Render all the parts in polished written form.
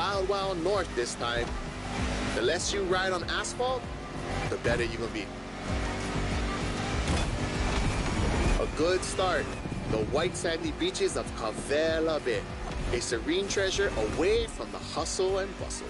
wild, wild north this time. The less you ride on asphalt, the better you're gonna be. A good start, the white sandy beaches of Cavela Bay, a serene treasure away from the hustle and bustle.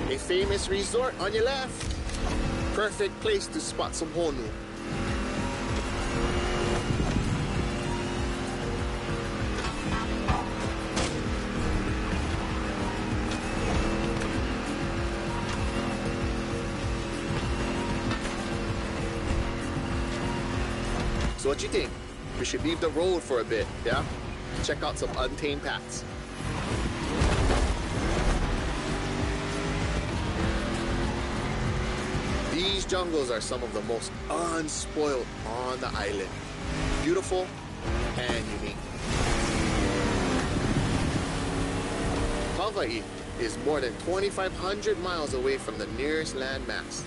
A famous resort on your left. Perfect place to spot some honu. So what you think? We should leave the road for a bit, yeah? Check out some untamed paths. These jungles are some of the most unspoiled on the island. Beautiful and unique. Hawaii is more than 2,500 miles away from the nearest landmass.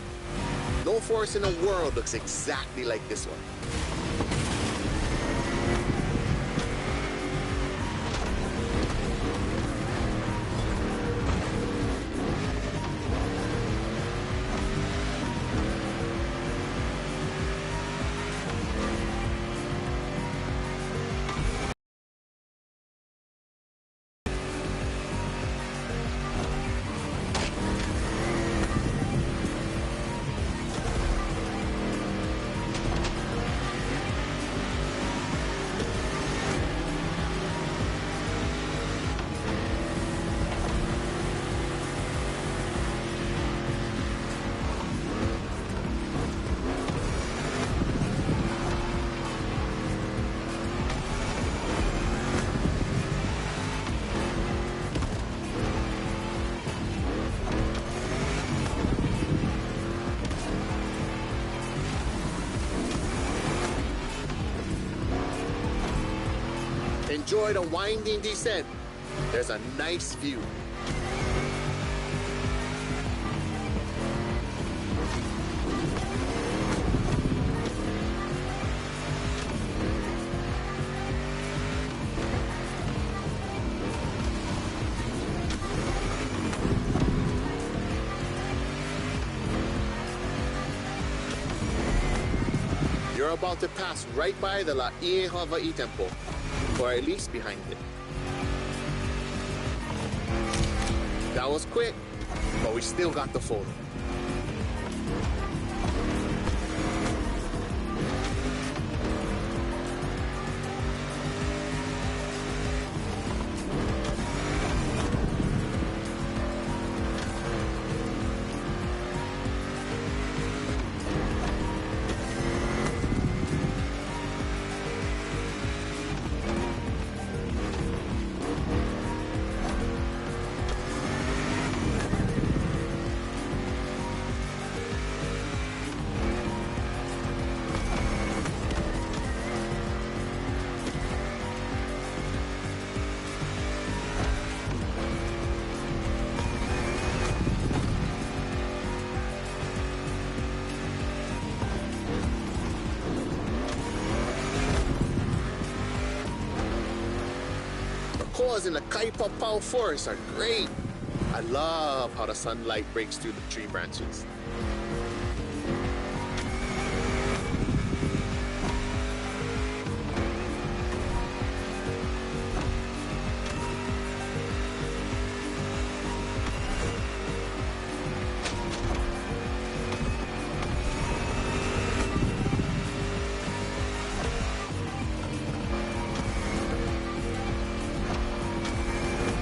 No forest in the world looks exactly like this one. Enjoy the winding descent. There's a nice view. You're about to pass right by the Laie Hawaii Temple, or at least behind it. That was quick, but we still got the photo. Koas in the Kaipapau forest are great. I love how the sunlight breaks through the tree branches.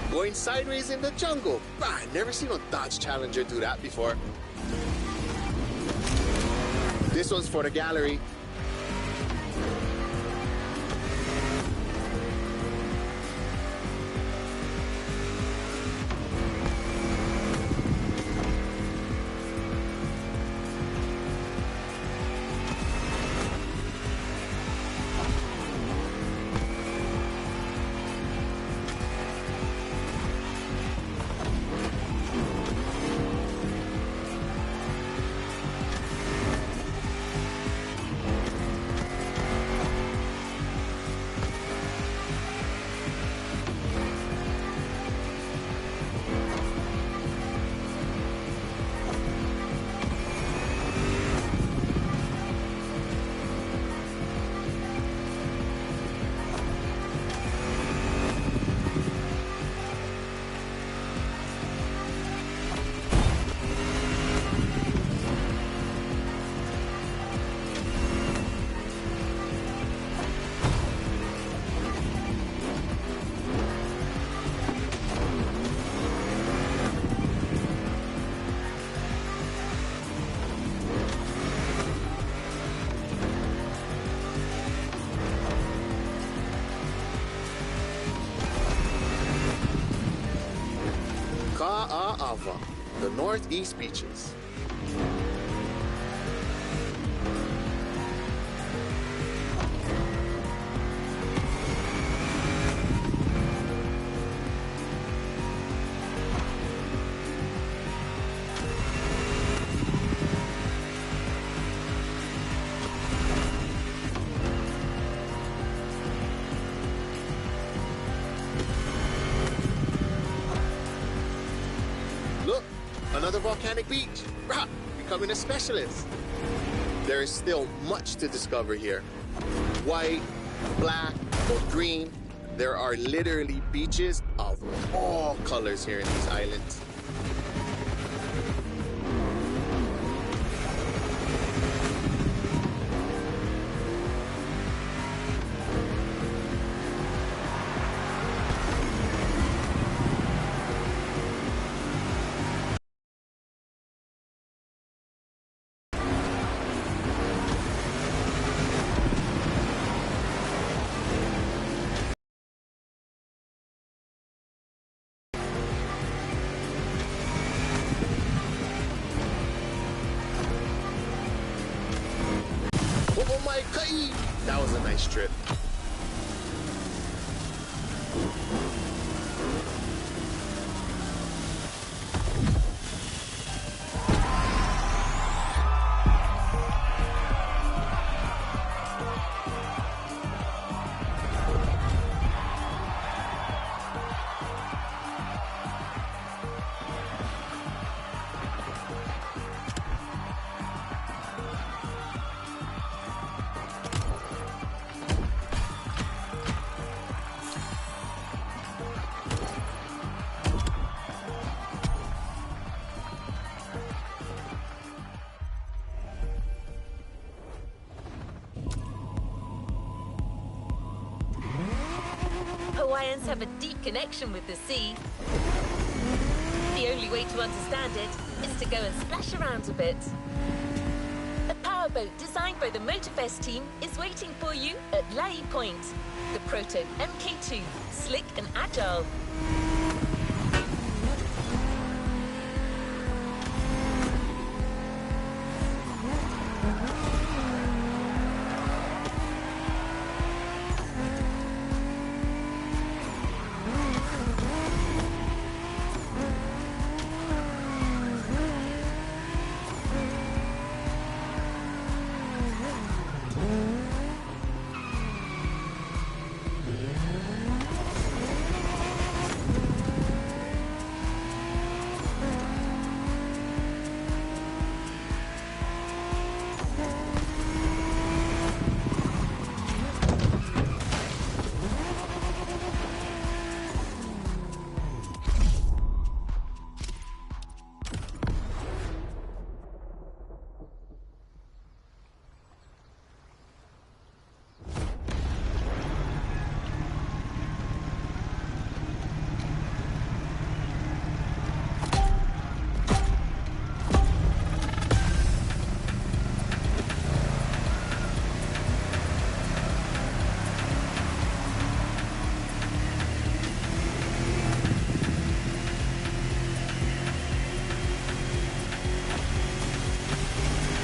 Going sideways in the jungle. I've never seen a Dodge Challenger do that before. This one's for the gallery. of the northeast beaches. Look, another volcanic beach. Rah, becoming a specialist. There is still much to discover here. White, black, or green. There are literally beaches of all colors here in these islands. Oh my God, that was a nice trip. Hawaiians have a deep connection with the sea. The only way to understand it is to go and splash around a bit. A powerboat designed by the MOTORFEST team is waiting for you at Lai Point. The Proto MK2, slick and agile.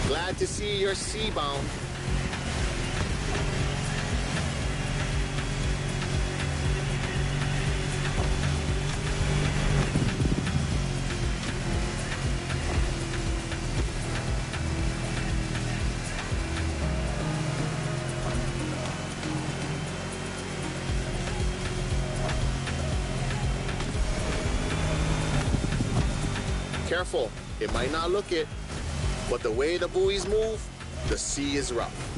Glad to see you're sea-bound. Careful, it might not look it, but the way the buoys move, the sea is rough.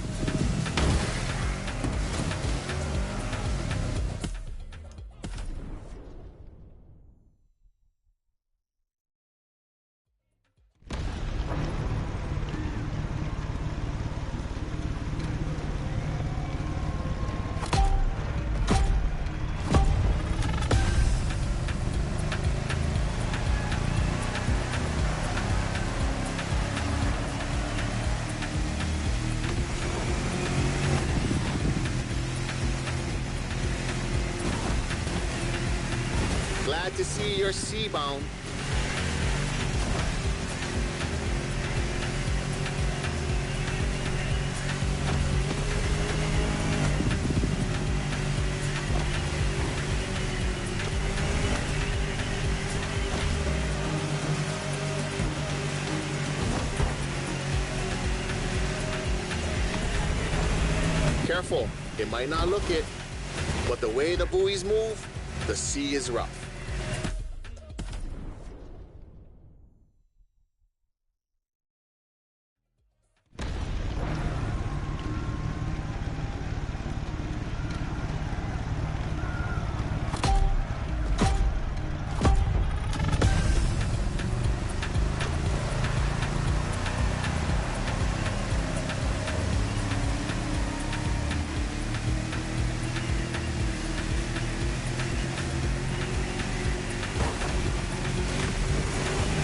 Glad to see you're sea-bound. Careful, it might not look it, but the way the buoys move, the sea is rough.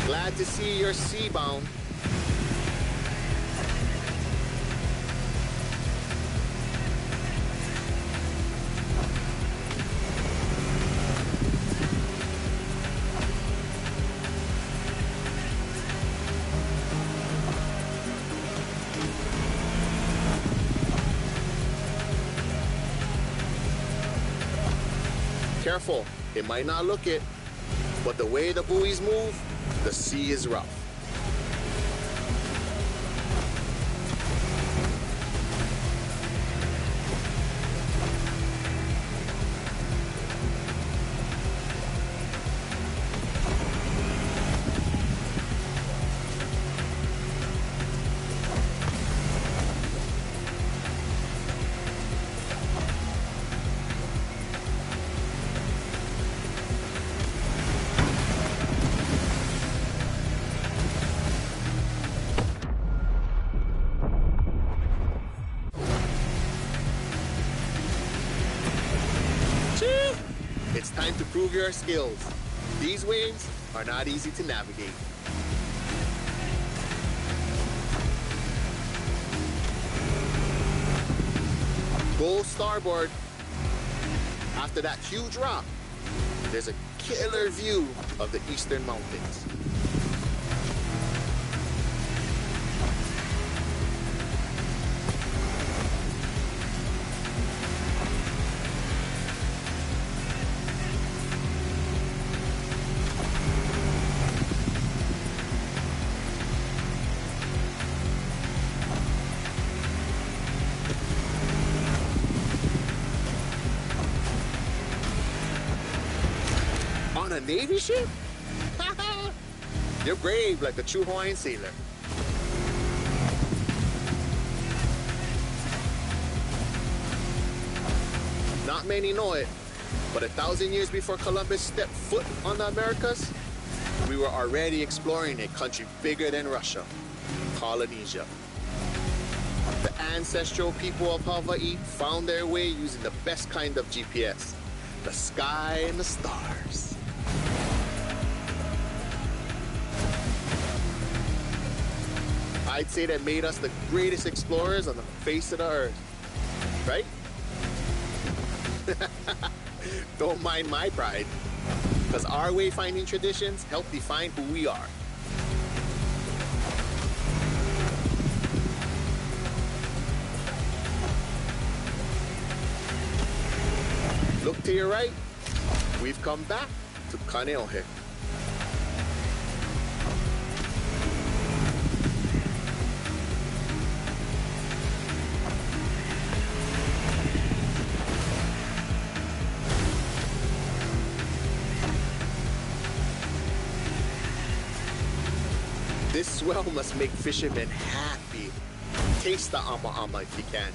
Glad to see you're seabound. Careful, it might not look it, but the way the buoys move, the sea is rough. It's time to prove your skills. These waves are not easy to navigate. Go starboard. After that huge rock, there's a killer view of the eastern mountains. On a Navy ship? You're brave like a true Hawaiian sailor. Not many know it, but 1,000 years before Columbus stepped foot on the Americas, we were already exploring a country bigger than Russia, Polynesia. The ancestral people of Hawaii found their way using the best kind of GPS, the sky and the stars. I'd say that made us the greatest explorers on the face of the earth, right? Don't mind my pride, because our wayfinding traditions help define who we are. Look to your right, we've come back to Kaneohe. This swell must make fishermen happy. Taste the ama-ama if you can.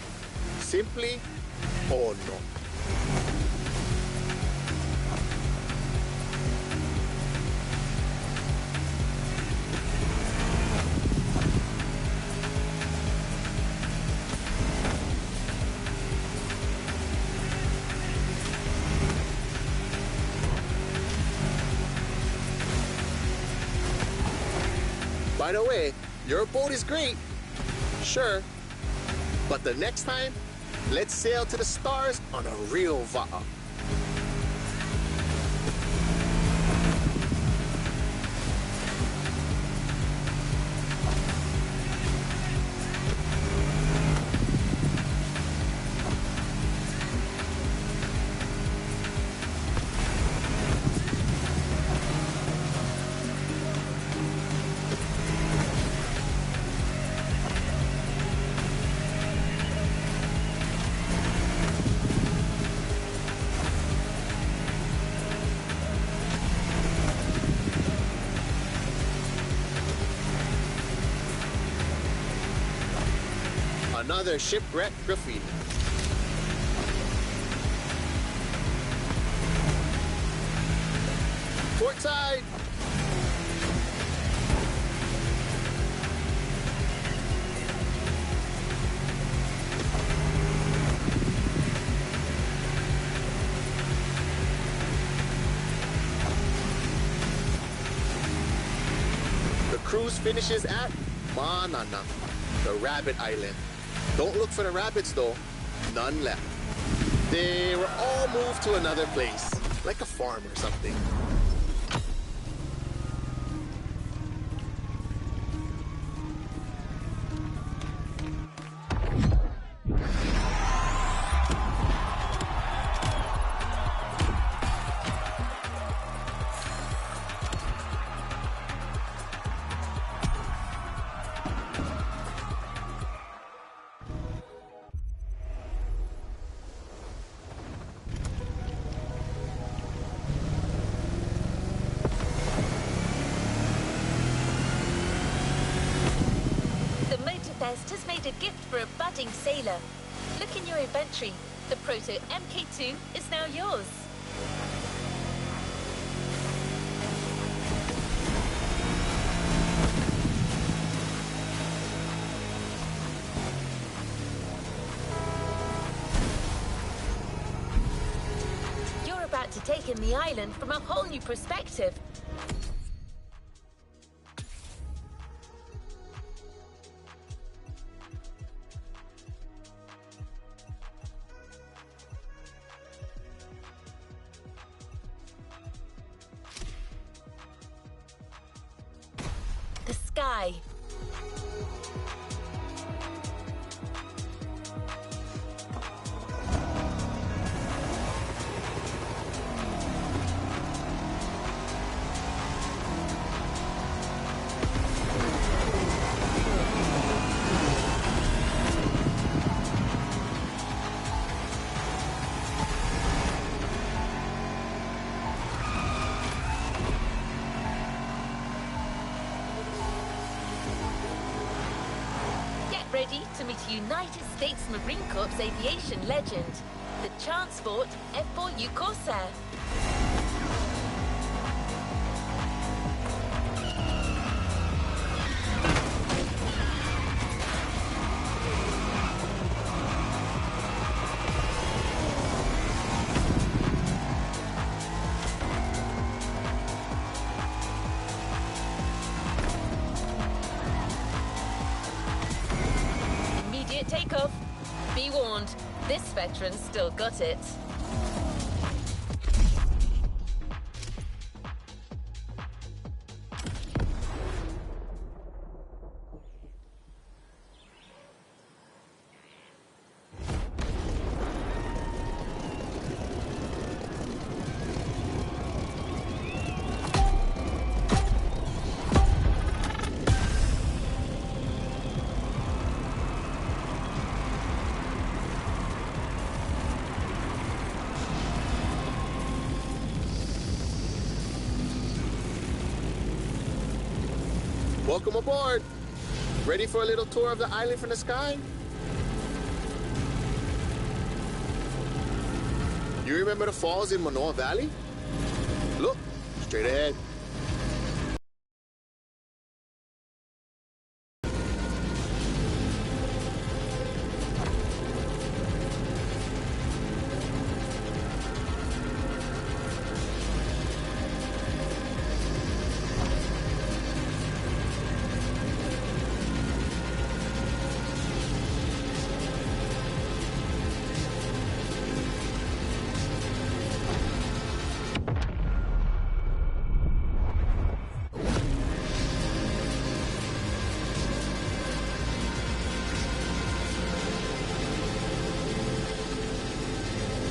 Simply, oh no. By the way, your boat is great, sure, but the next time, let's sail to the stars on a real va'a. Another shipwreck graffiti. Port side! The cruise finishes at Manana, the rabbit island. Don't look for the rabbits though, none left. They were all moved to another place, like a farm or something. The MOTORFEST has made a gift for a budding sailor. Look in your inventory. The Proto MK2 is now yours. You're about to take in the island from a whole new perspective. The sky. Ready to meet a United States Marine Corps aviation legend, the Transport F4U Corsair. Takeoff. Be warned, this veteran's still got it. Welcome aboard. Ready for a little tour of the island from the sky? You remember the falls in Manoa Valley? Look, straight ahead.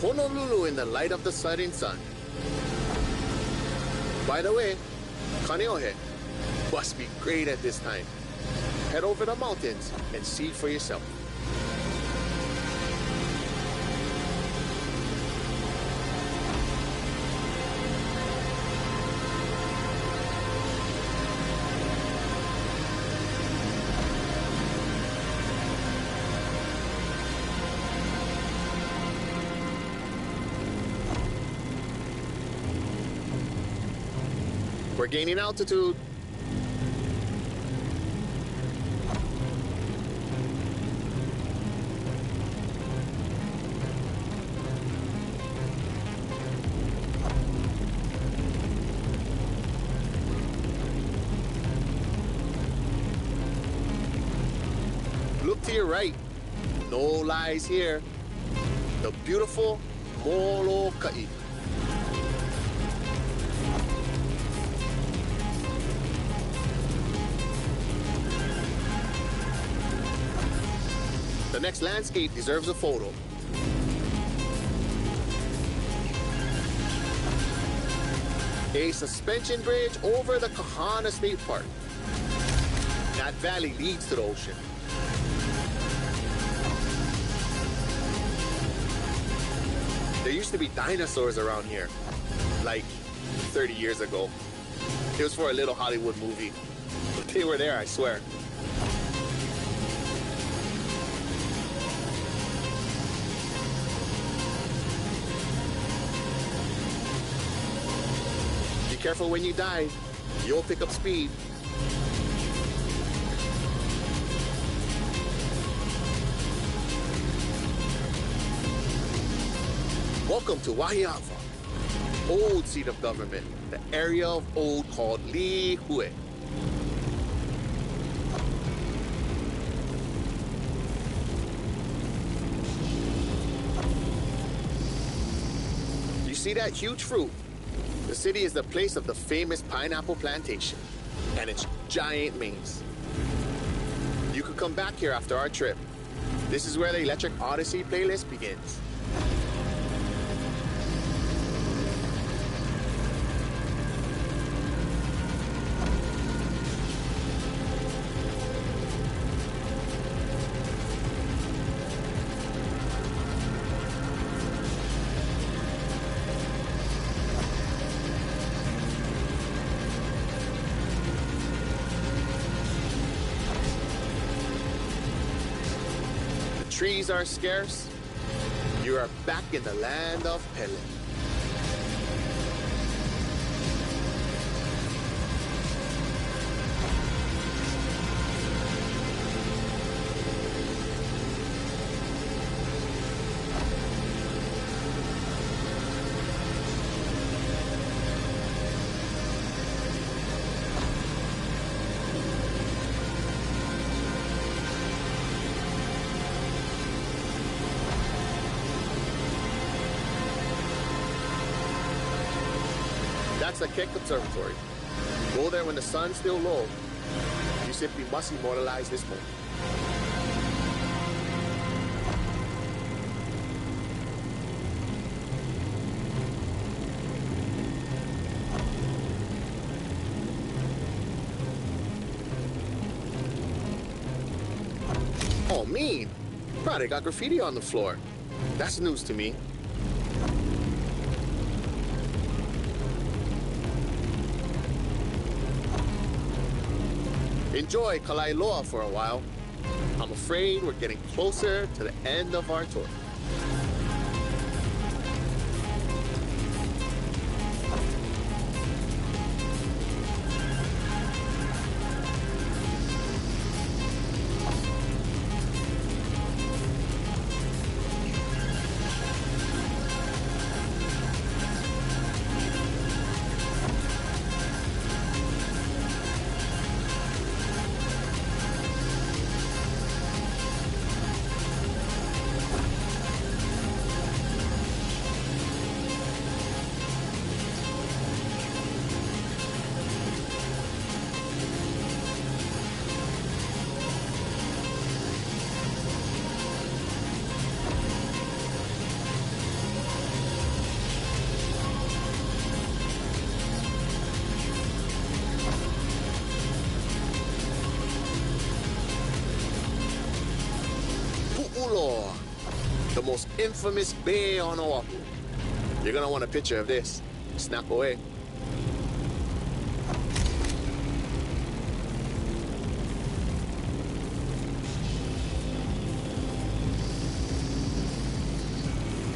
Honolulu in the light of the setting sun. By the way, Kaneohe must be great at this time. Head over the mountains and see for yourself. We're gaining altitude. Look to your right. No lies here. The beautiful Molokai. The next landscape deserves a photo. A suspension bridge over the Kahana State Park. That valley leads to the ocean. There used to be dinosaurs around here, like 30 years ago. It was for a little Hollywood movie. But they were there, I swear. Be careful when you dive. You'll pick up speed. Welcome to Wahiawa, old seat of government, the area of old called Lihue. You see that huge fruit? The city is the place of the famous pineapple plantation and its giant maze. You could come back here after our trip. This is where the Electric Odyssey playlist begins. Trees are scarce. You are back in the land of Pele. That's the Keck Observatory. Go there when the sun's still low. You simply must immortalize this moment. Oh, mean. Bro, they got graffiti on the floor. That's news to me. Enjoy Kalailoa for a while. I'm afraid we're getting closer to the end of our tour. The most infamous bay on Oahu. You're gonna want a picture of this. Snap away.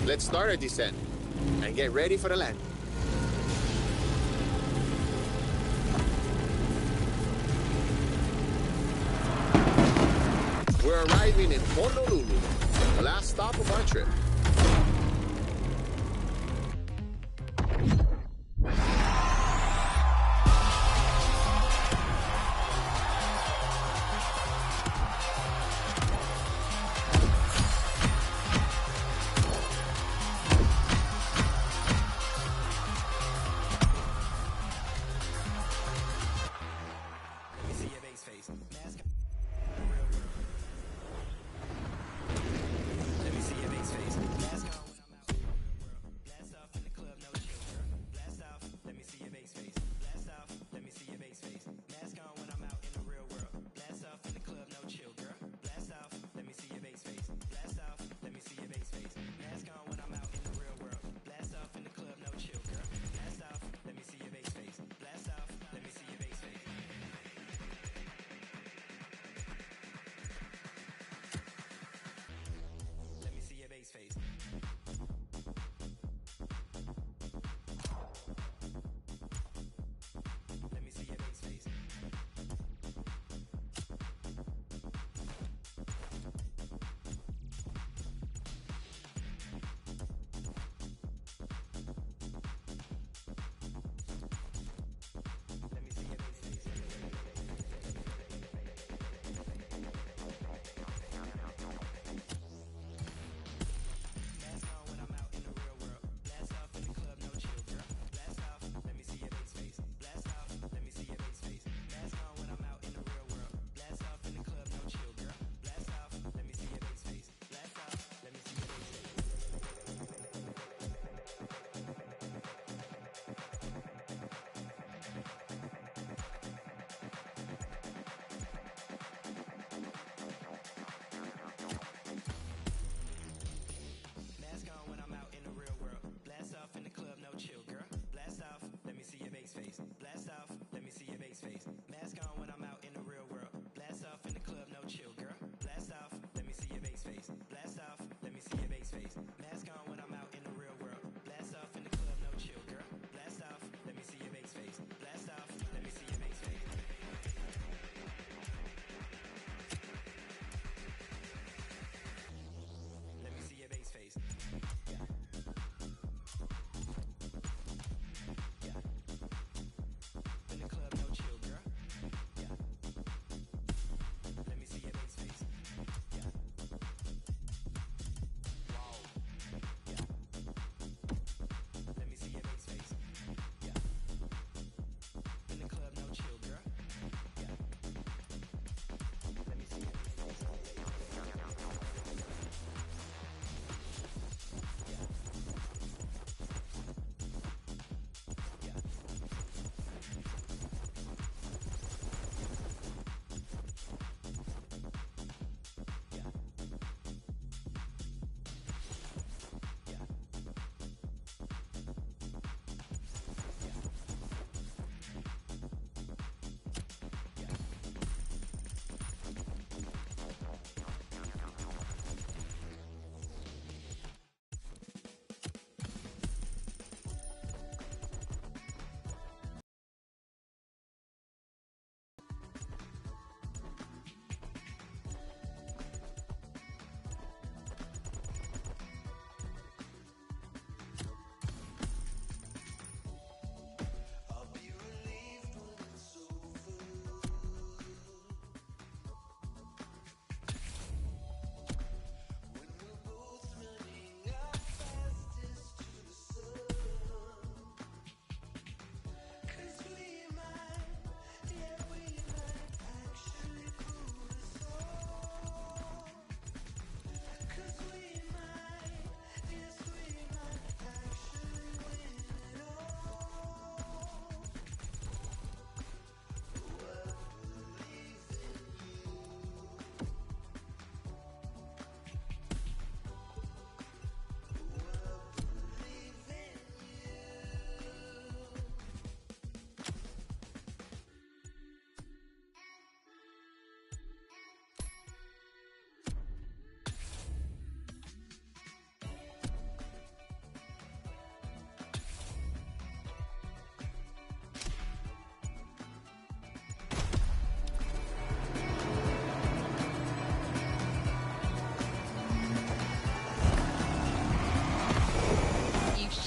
Let's start our descent and get ready for the landing. We're arriving in Honolulu, the last stop of our trip. Let me see your face.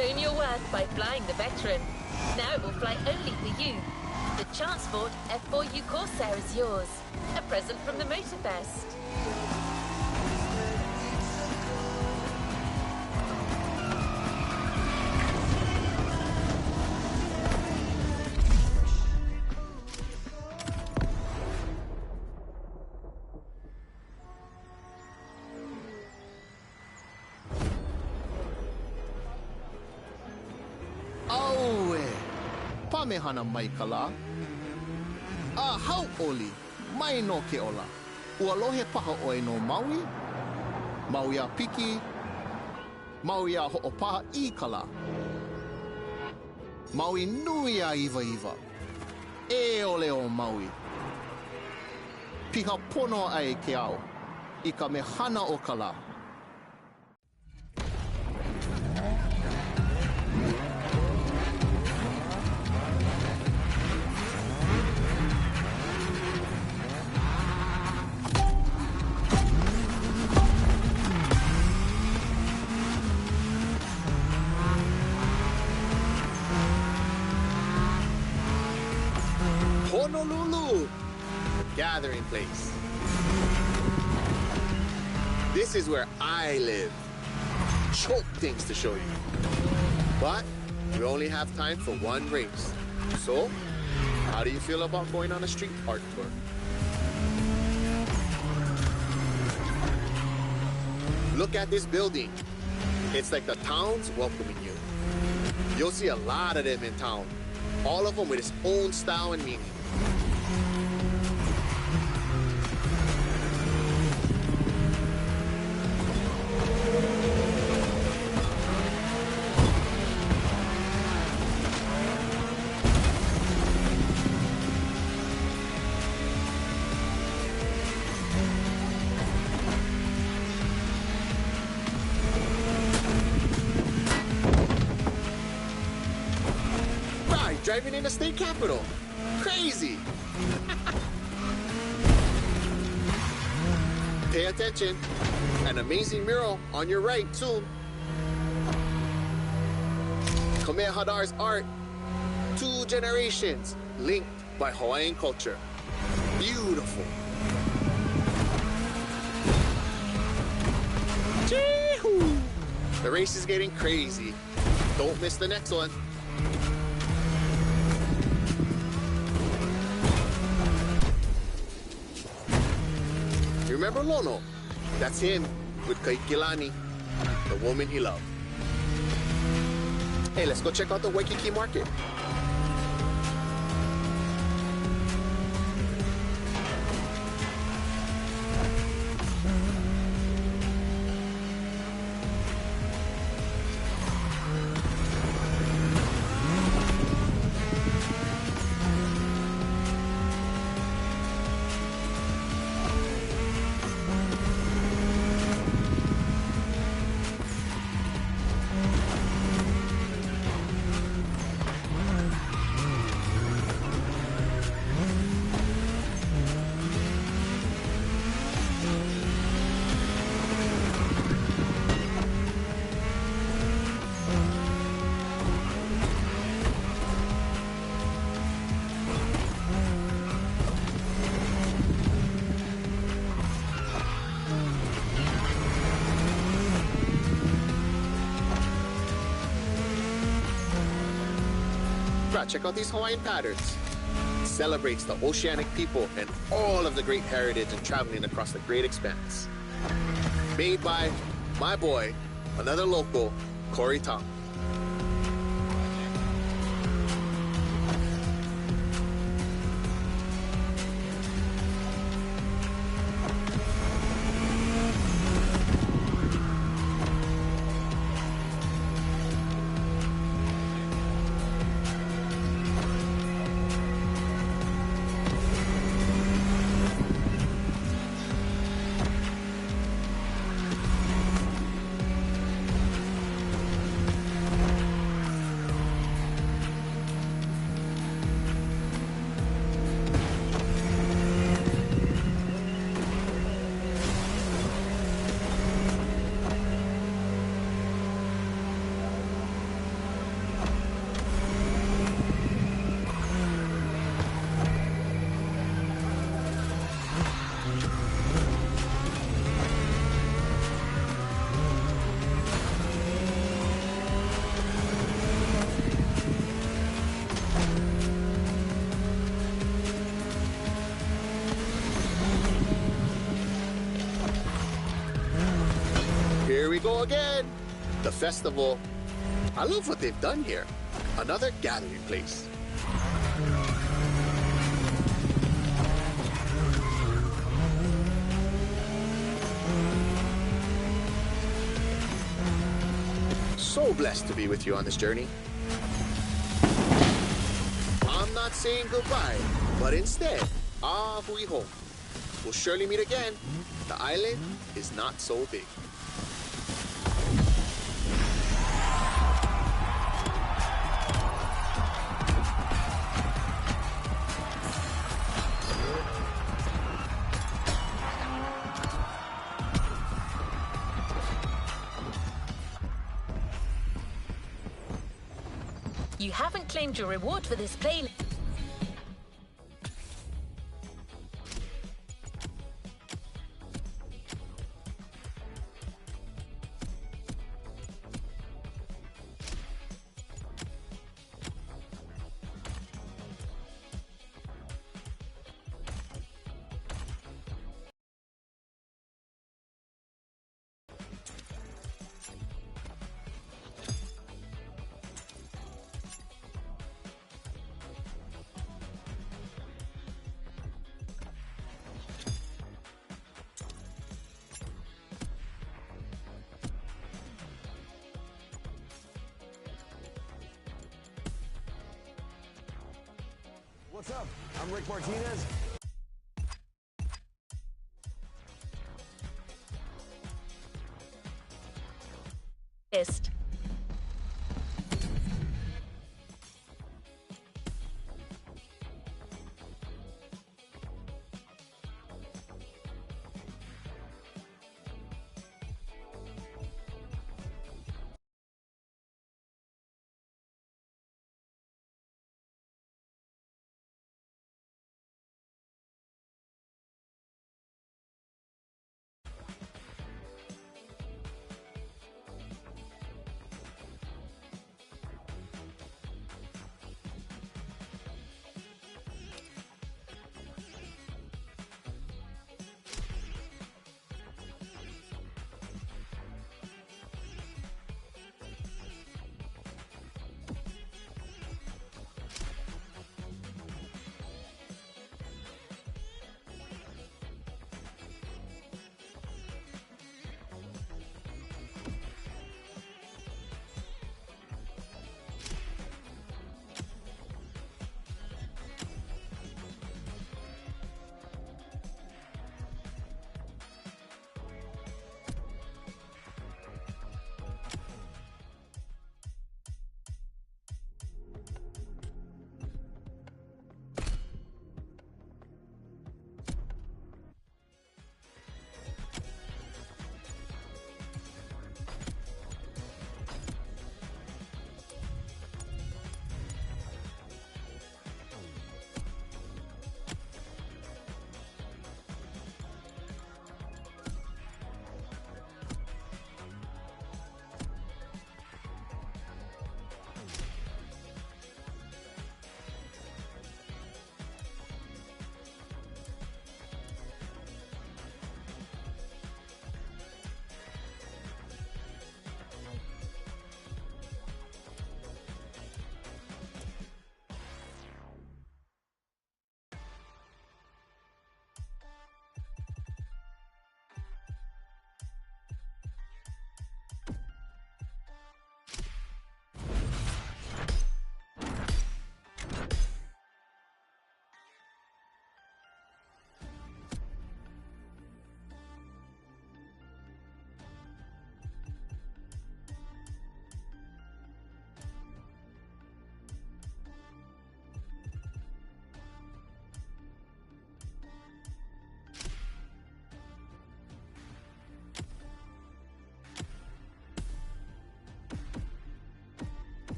shown your worth by flying the Veteran. Now it will fly only for you. The Transport F4U Corsair is yours. A present from the MOTORFEST. Pamehana Maikala. How oli, mai no ke ola. Ualohe paha oe no Maui. Maui a piki. Maui a ho'opaha I kala. Maui nui a iwa iwa. E ole o Maui. Piha pono ai ke au. I ka mehana o kala. Honolulu, the gathering place. This is where I live. Choke things to show you. But we only have time for one race. So, how do you feel about going on a street art tour? Look at this building. It's like the town's welcoming you. You'll see a lot of them in town. All of them with its own style and meaning. Driving in the state capitol. Crazy. Pay attention. An amazing mural on your right, too. Khmer Hadar's art. 2 generations linked by Hawaiian culture. Beautiful. Chee-hoo. The race is getting crazy. Don't miss the next one. Remember Lono? That's him with Kaikilani, the woman he loved. Hey, let's go check out the Waikiki market. Check out these Hawaiian patterns. It celebrates the oceanic people and all of the great heritage and traveling across the great expanse. Made by my boy, another local, Corey Tom. we go again. The festival. I love what they've done here. Another gathering place. So blessed to be with you on this journey. I'm not saying goodbye, but instead, hui home. We'll surely meet again. The island is not so big. You haven't claimed your reward for this plane. What's up? I'm Rick Martinez. List.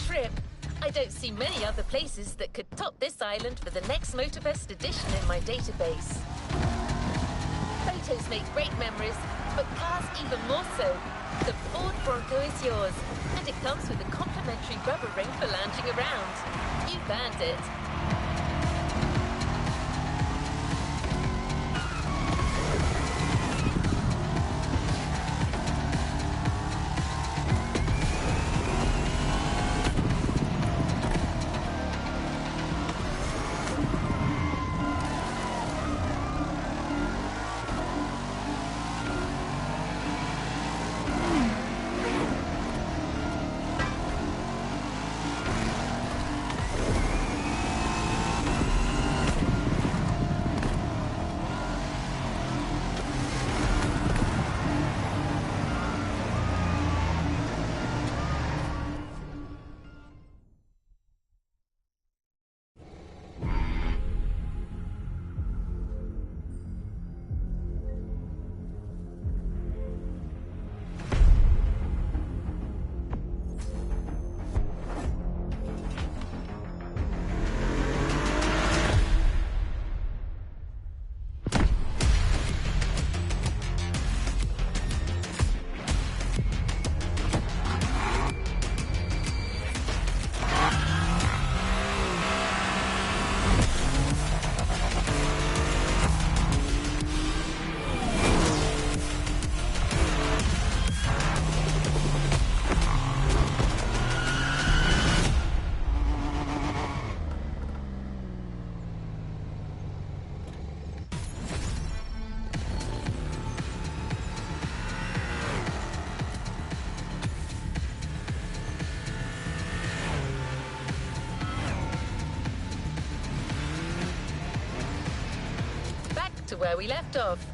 trip. I don't see many other places that could top this island for the next MOTORFEST edition in my database. Photos make great memories, but cars even more so. The Ford Bronco is yours, and it comes with a complimentary rubber ring for lounging around. You've earned it. To where we left off.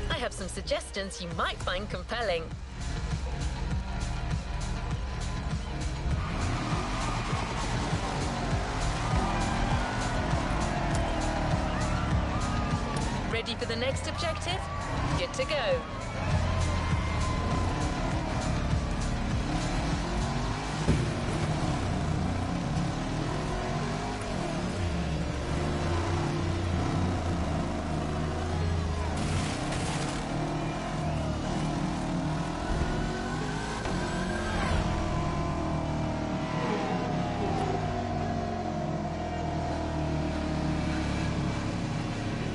I have some suggestions you might find compelling. Ready for the next objective? Good to go.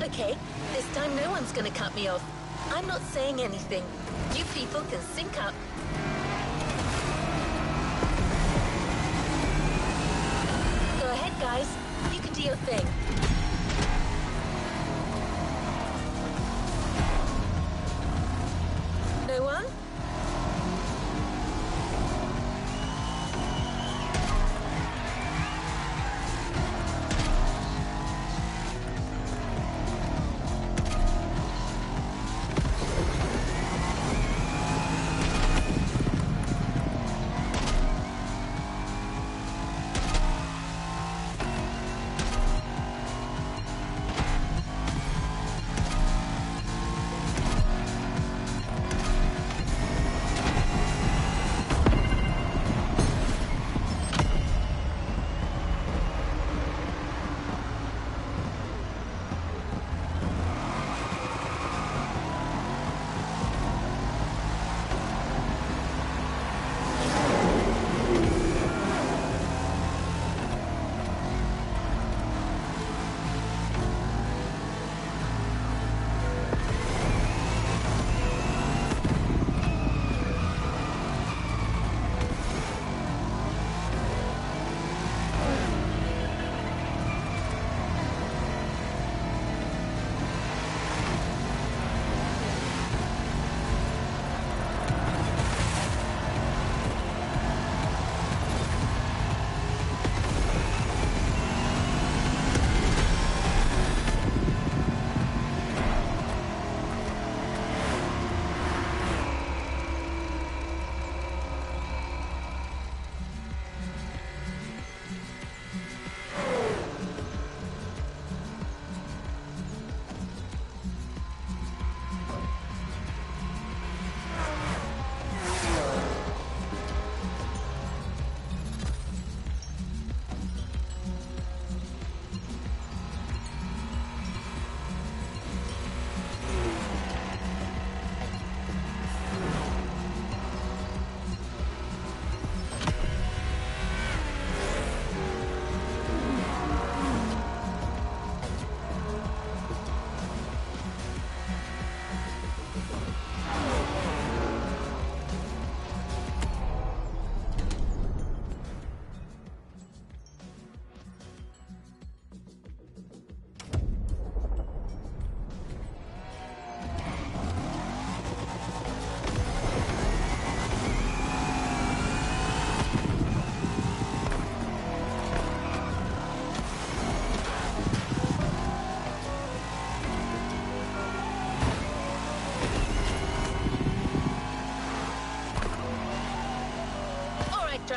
Okay, this time no one's gonna cut me off. I'm not saying anything. You people can sync up. Go ahead, guys. You can do your thing. No one?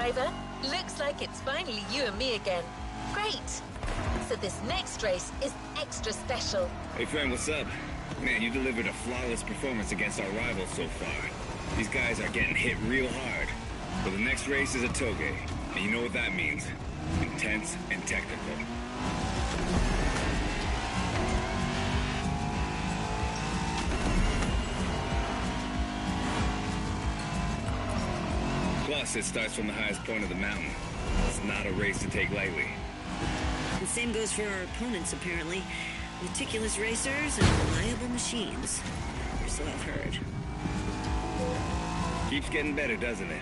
driver. Looks like it's finally you and me again. Great. So this next race is extra special. Hey friend, what's up? Man, you delivered a flawless performance against our rivals so far. These guys are getting hit real hard. But the next race is a toge, and you know what that means. Intense and technical. Plus, it starts from the highest point of the mountain. It's not a race to take lightly. The same goes for our opponents, apparently. Meticulous racers and reliable machines. Or so I've heard. Keeps getting better, doesn't it?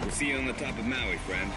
We'll see you on the top of Maui, friend.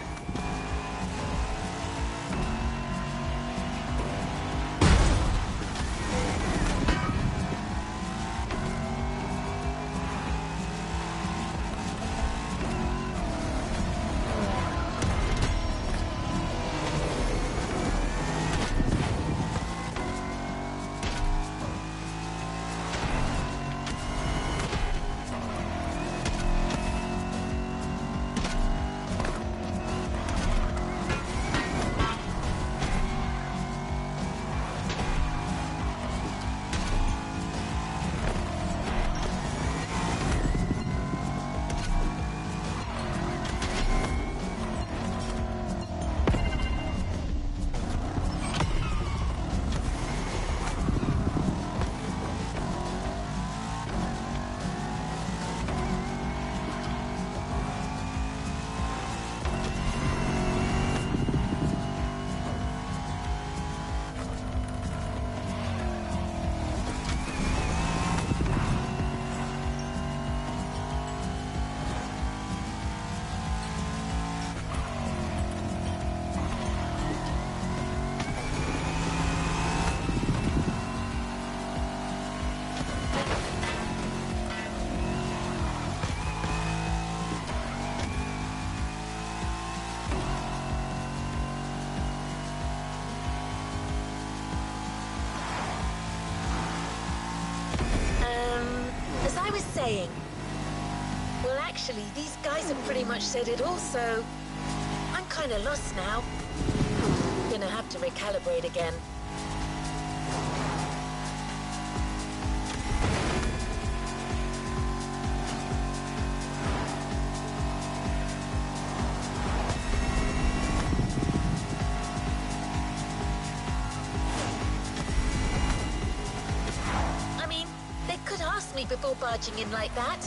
Well, actually, these guys have pretty much said it all, so I'm kind of lost now. Gonna have to recalibrate again. Before barging in like that.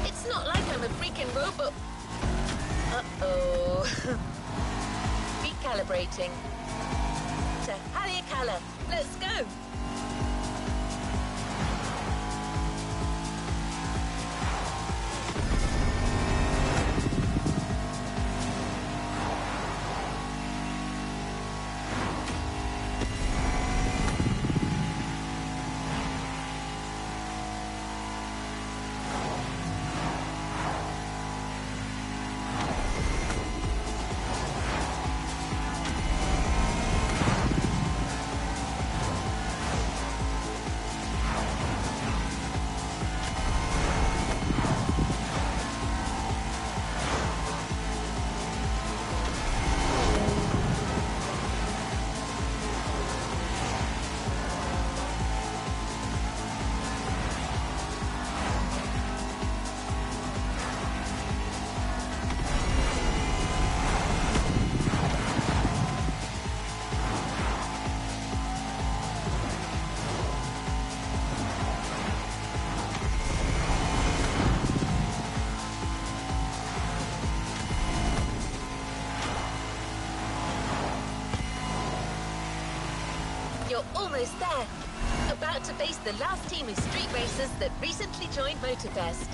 It's not like I'm a freaking robot. Uh-oh. Recalibrating. To Haleakala. Let's go. You're almost there. About to face the last team of street racers that recently joined MOTORFEST.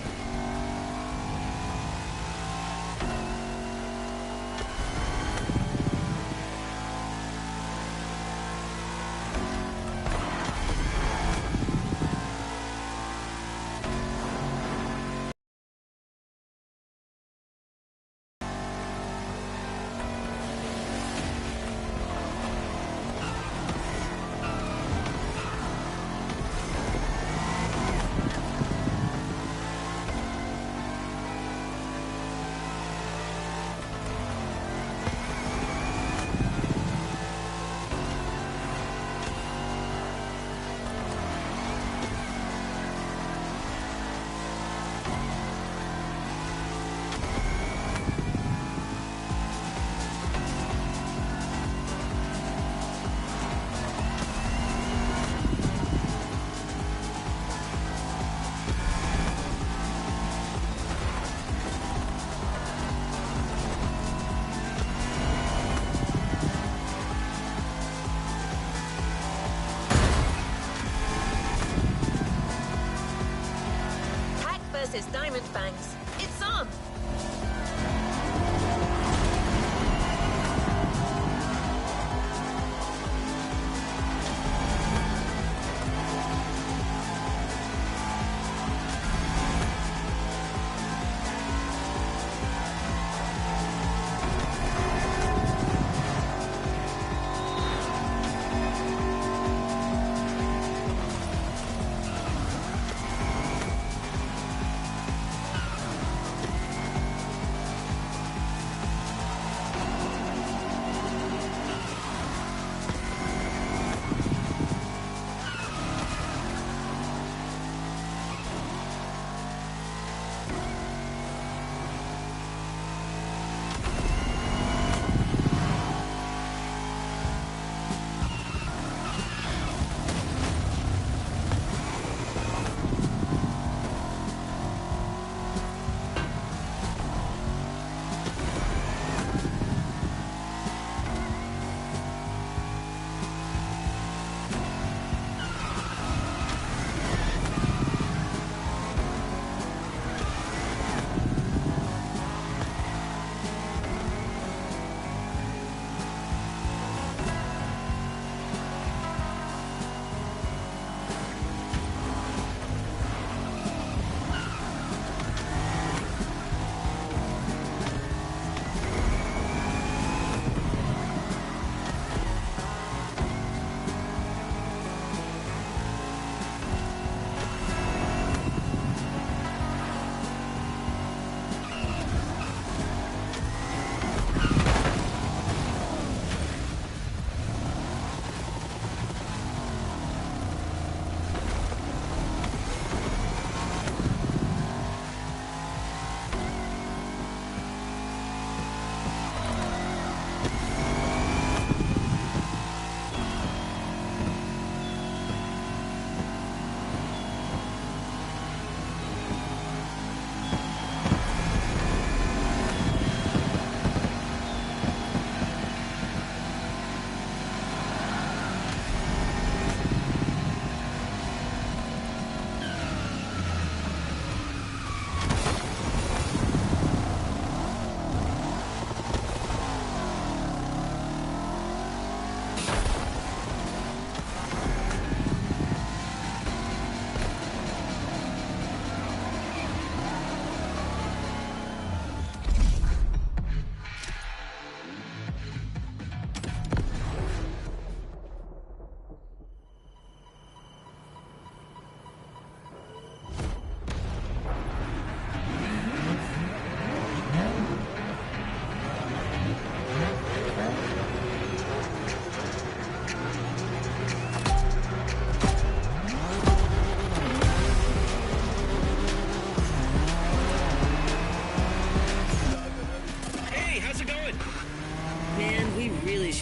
versus Diamondbanks. It's on!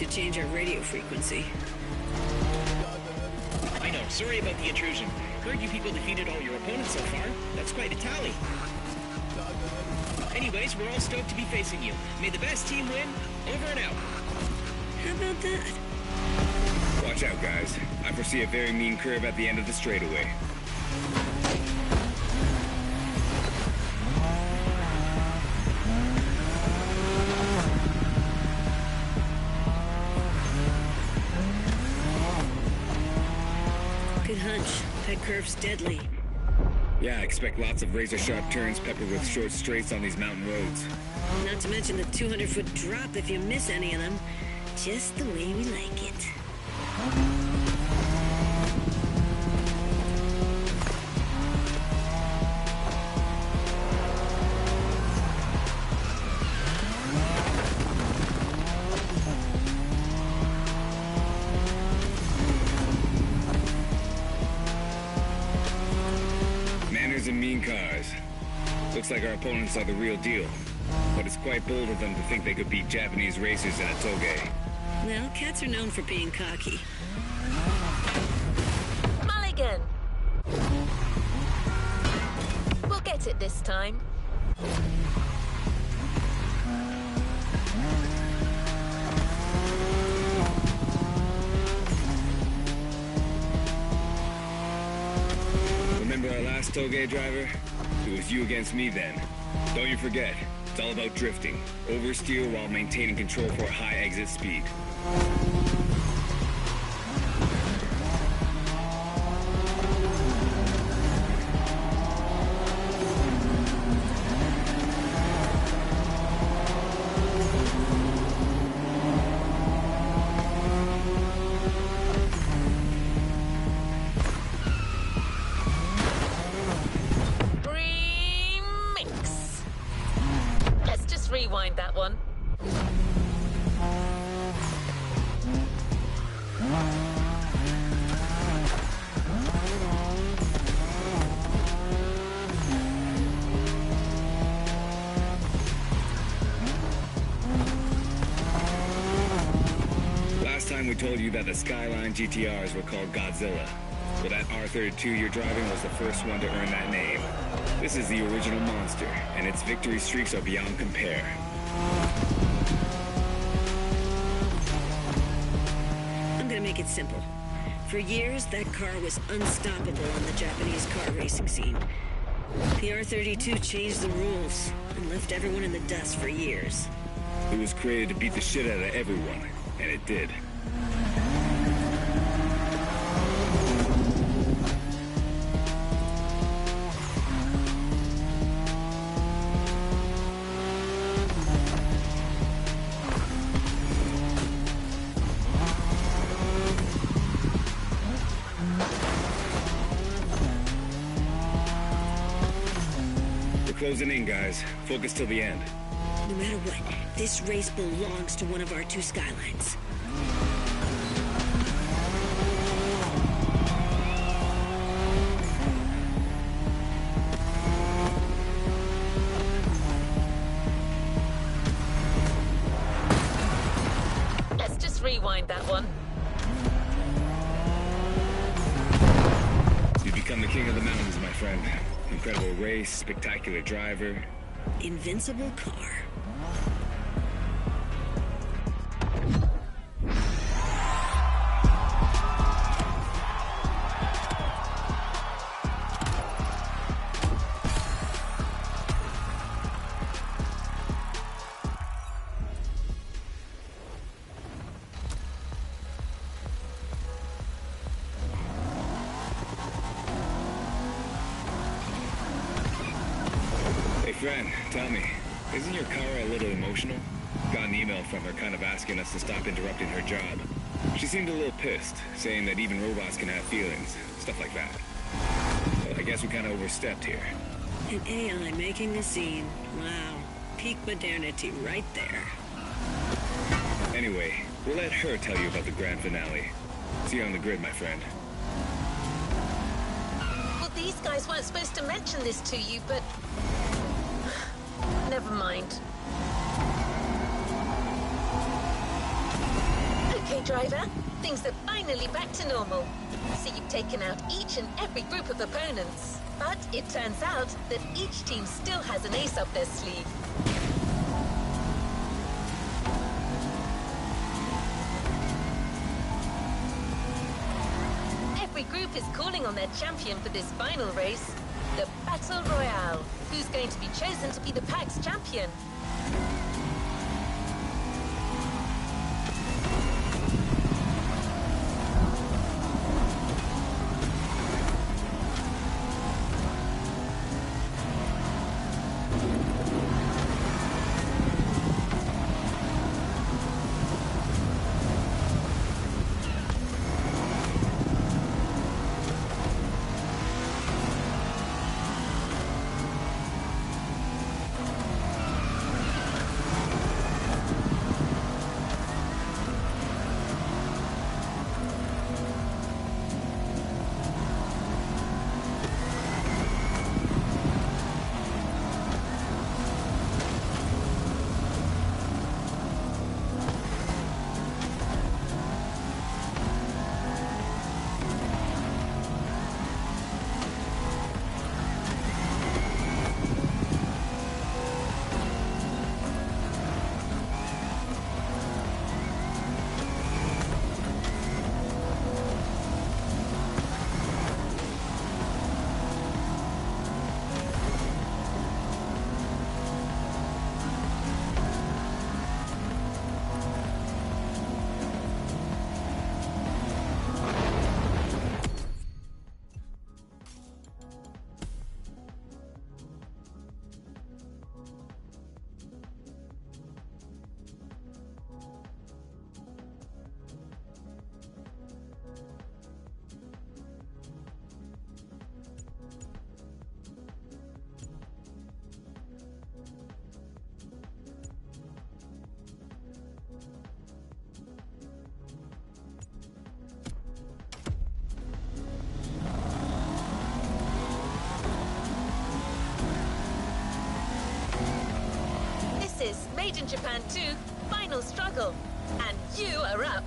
should change our radio frequency. I know. Sorry about the intrusion. Heard you people defeated all your opponents so far. That's quite a tally. Anyways, we're all stoked to be facing you. May the best team win. Over and out. How about that? Watch out, guys. I foresee a very mean curve at the end of the straightaway. Good hunch. That curve's deadly. Yeah, I expect lots of razor-sharp turns peppered with short straights on these mountain roads. Not to mention the 200-foot drop if you miss any of them. Just the way we like it. Manners and mean cars. Looks like our opponents are the real deal. But it's quite bold of them to think they could beat Japanese racers in a toge. Well, cats are known for being cocky. Mulligan! We'll get it this time. Remember Remember our last Toge driver? It was you against me then. Don't you forget, it's all about drifting. Oversteer while maintaining control for a high exit speed. Rewind that one. Last time we told you that the Skyline GTRs were called Godzilla. Well, that R32 you're driving was the first one to earn that name. This is the original monster, and its victory streaks are beyond compare. I'm gonna make it simple. For years, that car was unstoppable on the Japanese car racing scene. The R32 changed the rules and left everyone in the dust for years. It was created to beat the shit out of everyone, and it did. Closing in, guys. Focus till the end. No matter what, this race belongs to one of our two Skylines. Let's just rewind that one. You've become the king of the mountains, my friend. Incredible race, spectacular driver. Invincible car. Friend, tell me, isn't your car a little emotional? Got an email from her kind of asking us to stop interrupting her job. She seemed a little pissed, saying that even robots can have feelings, stuff like that. Well, I guess we kind of overstepped here. An AI making a scene. Wow. Peak modernity right there. Anyway, we'll let her tell you about the grand finale. See you on the grid, my friend. Well, these guys weren't supposed to mention this to you, but... Never mind. Okay, driver. Things are finally back to normal. So you've taken out each and every group of opponents. But it turns out that each team still has an ace up their sleeve. Every group is calling on their champion for this final race. The Battle Royale. Who's going to be chosen to be the PAX champion? this Made in Japan 2 final struggle. And you are up.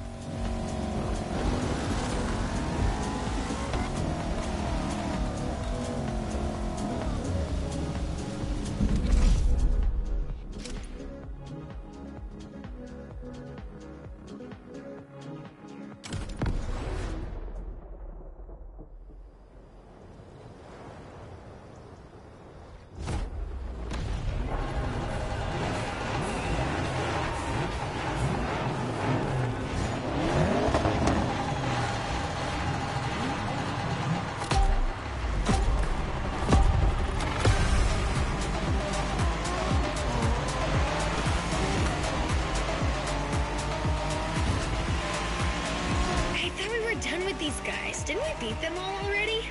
These guys, didn't we beat them all already?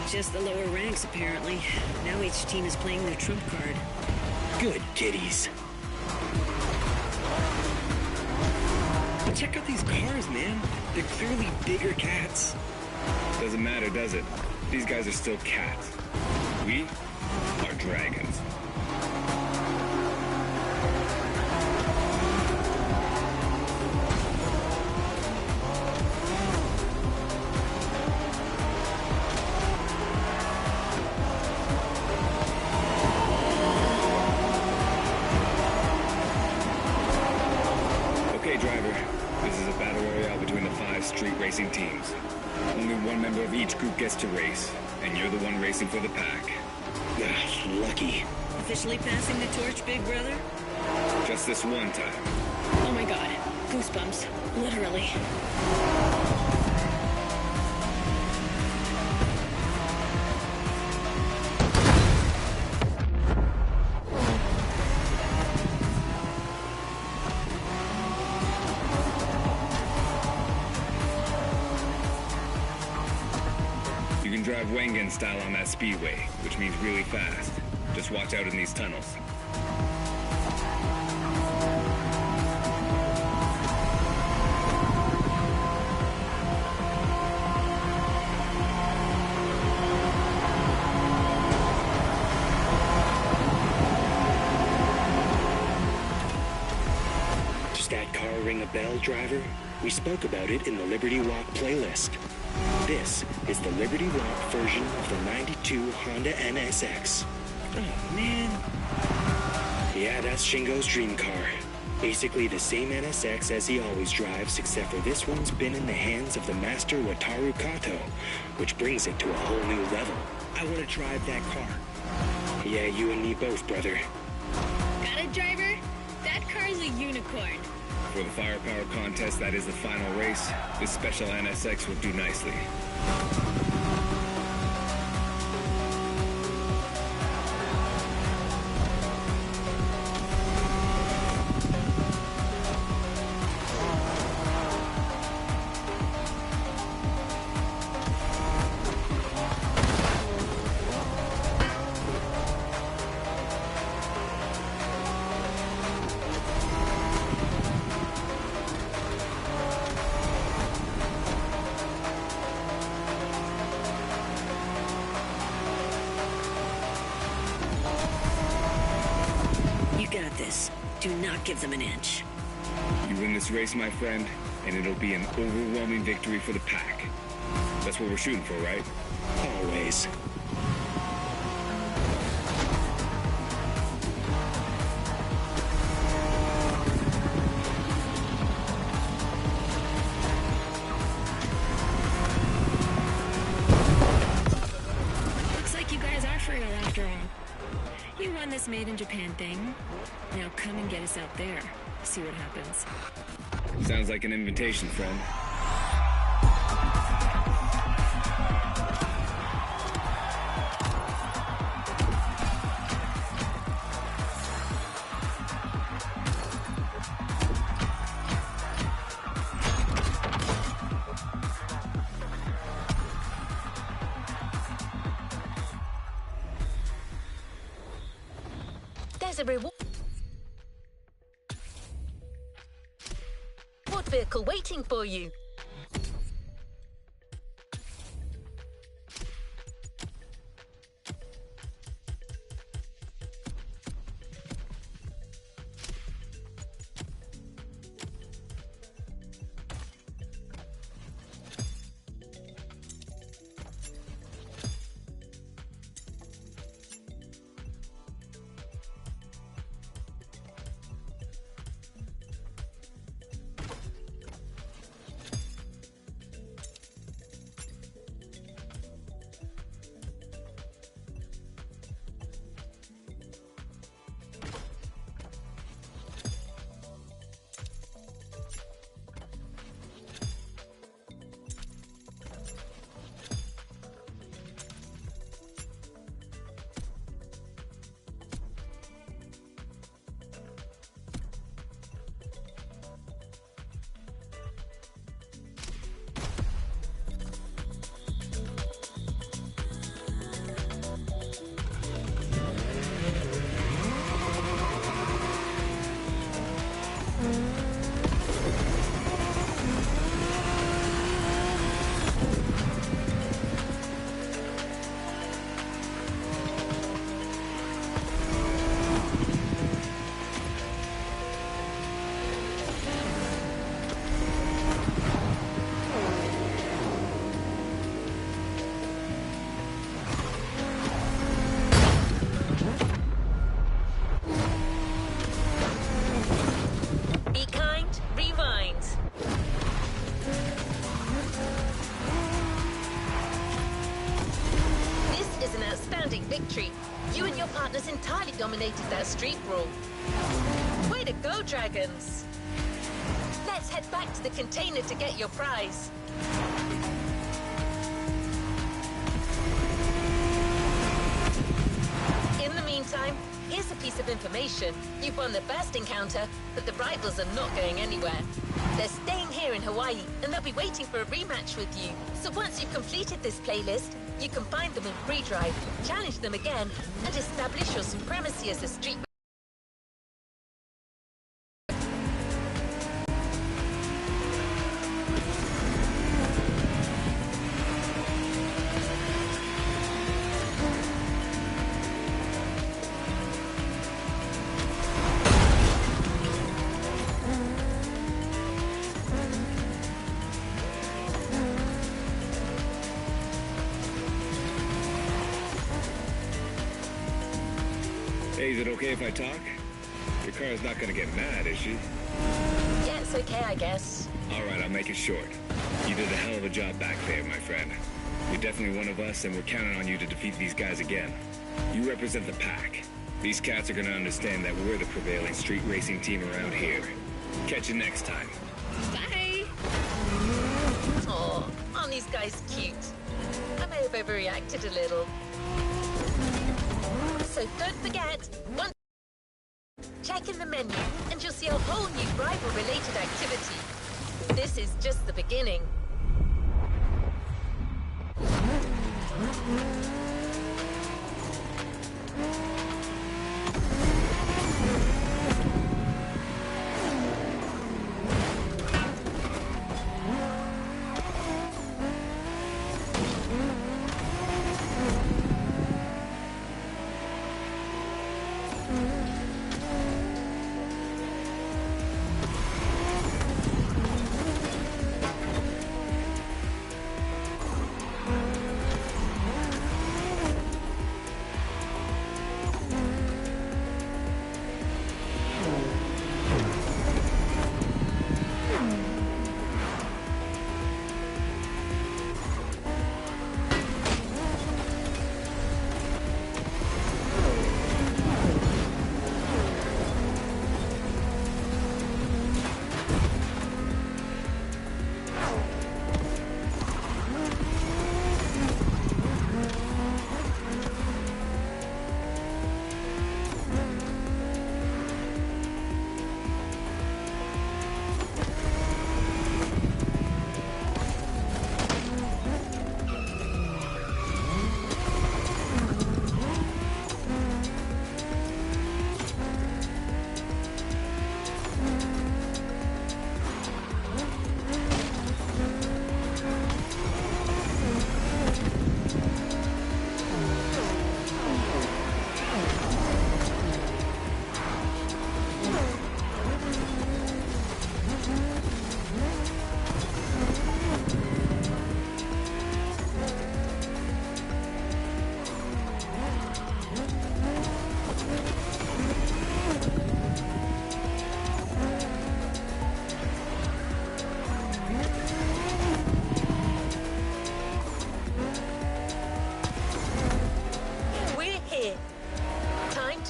Just the lower ranks, apparently. Now each team is playing their trump card. Good kitties. But check out these cars, man. They're clearly bigger cats. Doesn't matter, does it? These guys are still cats. We are dragons. Street racing teams. Only one member of each group gets to race, and you're the one racing for the pack. Lucky. Officially passing the torch, big brother? Just this one time. Oh my god. Goosebumps. Literally. Drive Wengen style on that speedway, which means really fast. Just watch out in these tunnels. Does that car ring a bell, driver? We spoke about it in the Liberty Walk playlist. This is the Liberty Walk version of the 92 Honda NSX. Oh, man. Yeah, that's Shingo's dream car. Basically the same NSX as he always drives, except for this one's been in the hands of the master Wataru Kato, which brings it to a whole new level. I want to drive that car. Yeah, you and me both, brother. Got it, driver? That car's a unicorn. For the firepower contest that is the final race, this special NSX will do nicely. Do not give them an inch. You win this race, my friend, and it'll be an overwhelming victory for the pack. That's what we're shooting for, right? Always. Looks like you guys are for real after all. You won this Made in Japan thing. Now come and get us out there. See what happens. Sounds like an invitation, friend. There's a reward vehicle waiting for you. victory. You and your partners entirely dominated that street brawl. Way to go, Dragons! Let's head back to the container to get your prize. In the meantime, here's a piece of information. You've won the first encounter, but the rivals are not going anywhere. They're staying here in Hawaii, and they'll be waiting for a rematch with you. So once you've completed this playlist, you can find them in free drive, challenge them again, and establish your supremacy as a street. Hey, is it okay if I talk? Your car's not gonna get mad, is she? Yeah, it's okay, I guess. All right, I'll make it short. You did a hell of a job back there, my friend. You're definitely one of us, and we're counting on you to defeat these guys again. You represent the pack. These cats are gonna understand that we're the prevailing street racing team around here. Catch you next time. Bye! Aw, aren't these guys cute? I may have overreacted a little. So don't forget, check in the menu and you'll see a whole new rival-related activity. This is just the beginning.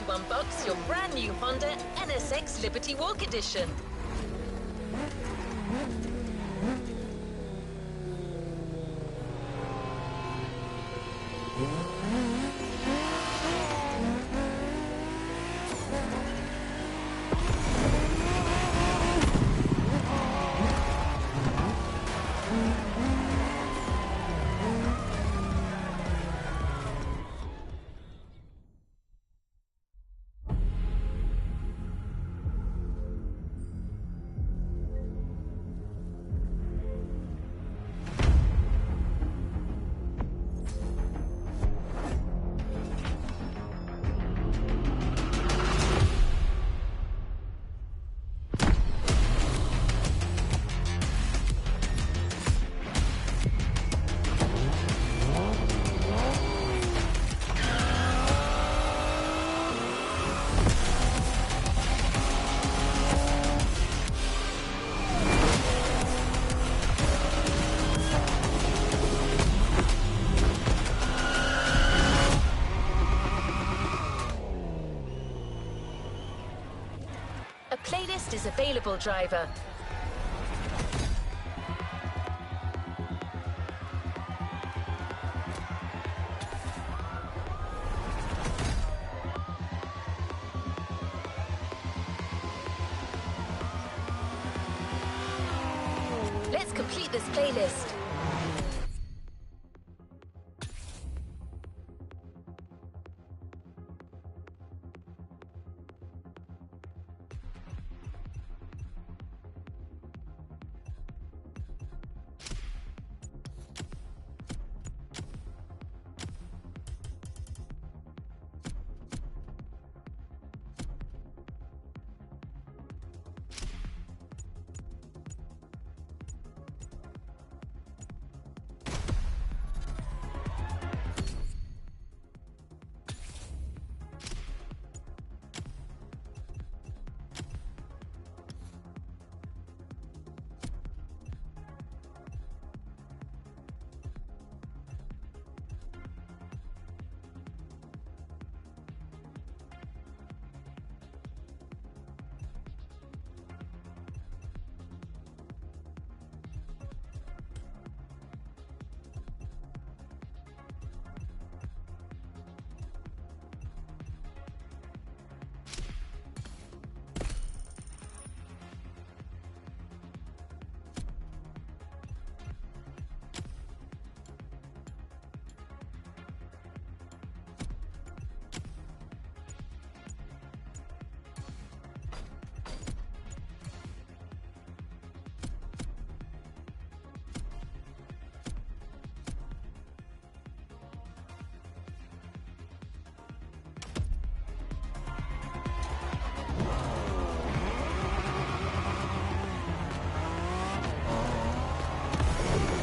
Unbox your brand new Honda NSX Liberty Walk Edition. Playlist is available, driver. Let's complete this playlist.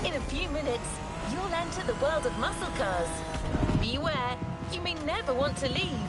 In a few minutes, you'll enter the world of muscle cars. Beware, you may never want to leave.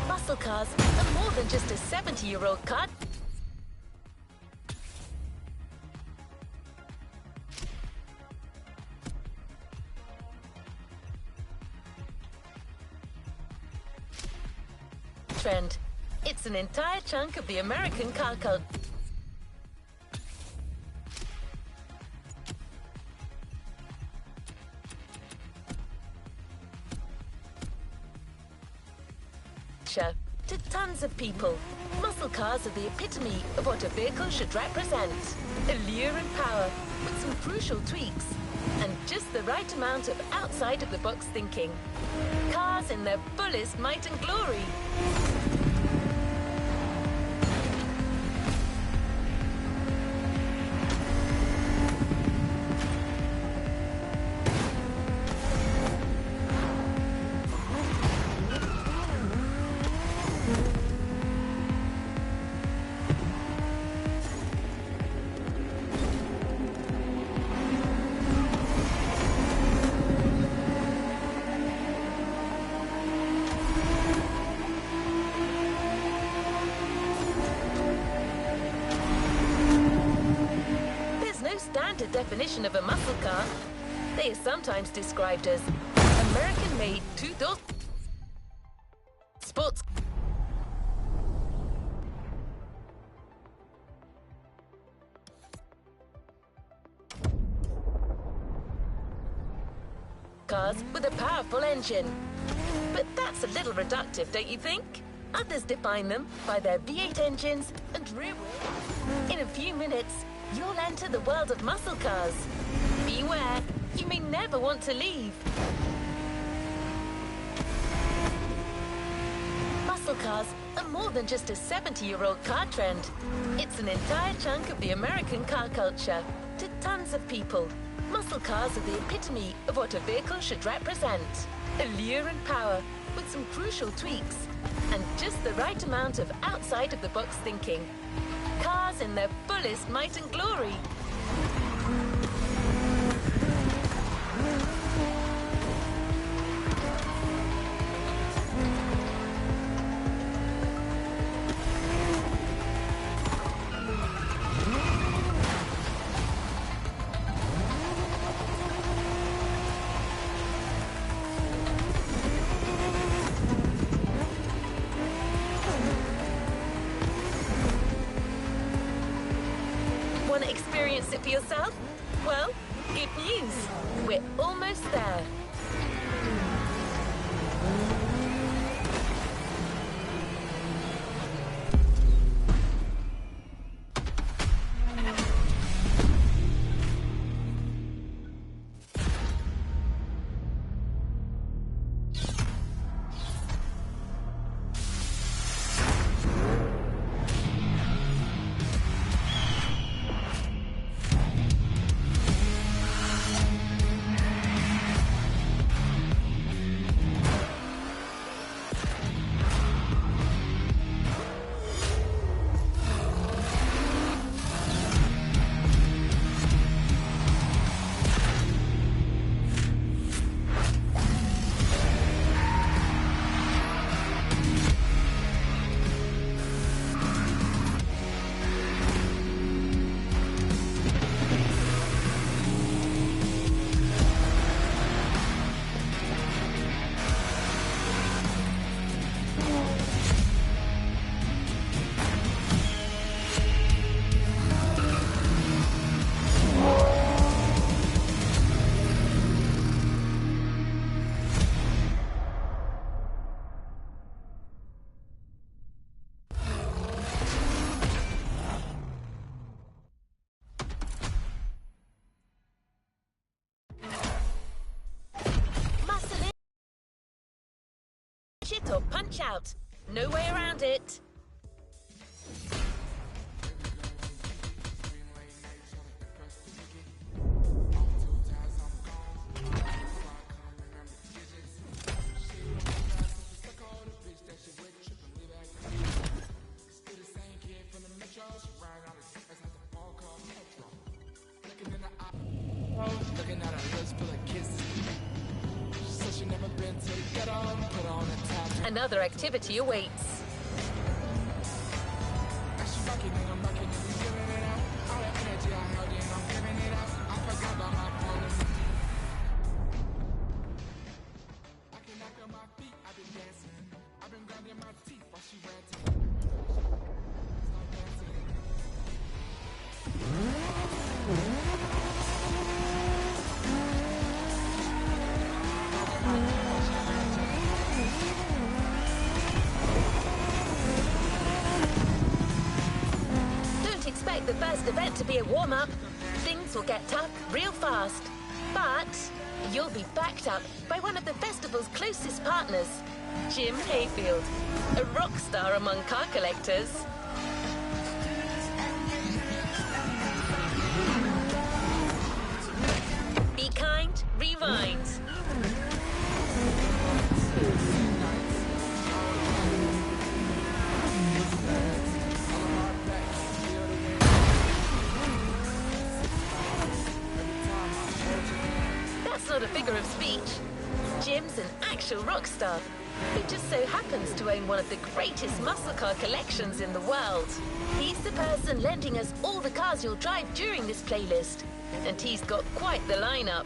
Muscle cars are more than just a 70-year-old car. Trend. It's an entire chunk of the American car culture. To tons of people, muscle cars are the epitome of what a vehicle should represent. Allure and power, with some crucial tweaks, and just the right amount of outside-of-the-box thinking. Cars in their fullest might and glory. Definition of a muscle car. They are sometimes described as American-made two-door sports. cars with a powerful engine. But that's a little reductive, don't you think? Others define them by their V8 engines and rear wheel. In a few minutes, you'll enter the world of muscle cars. Beware, you may never want to leave. Muscle cars are more than just a 70-year-old car trend. It's an entire chunk of the American car culture. To tons of people, muscle cars are the epitome of what a vehicle should represent. Allure and power, with some crucial tweaks, and just the right amount of outside-of-the-box thinking. Cars in their fullest might and glory. Want to experience it for yourself? Well, good news. We're almost there. It or punch out. No way around it. Looking at her lips full of kisses. She said she never been to the ghetto. Put on a top. Another activity awaits. The first event to be a warm-up. Things will get tough real fast. But you'll be backed up by one of the festival's closest partners, Jim Hayfield, a rock star among car collectors. Be kind, rewind. Not a figure of speech. Jim's an actual rock star who just so happens to own one of the greatest muscle car collections in the world. He's the person lending us all the cars you'll drive during this playlist, and he's got quite the lineup.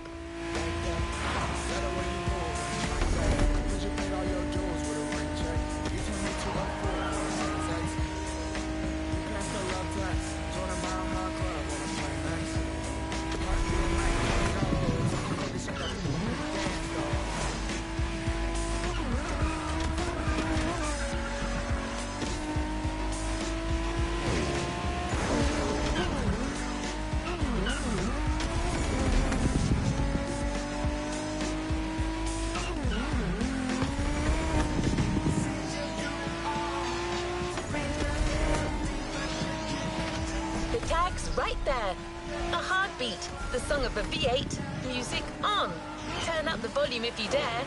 Heartbeat, the song of a V8. Music on. Turn up the volume if you dare.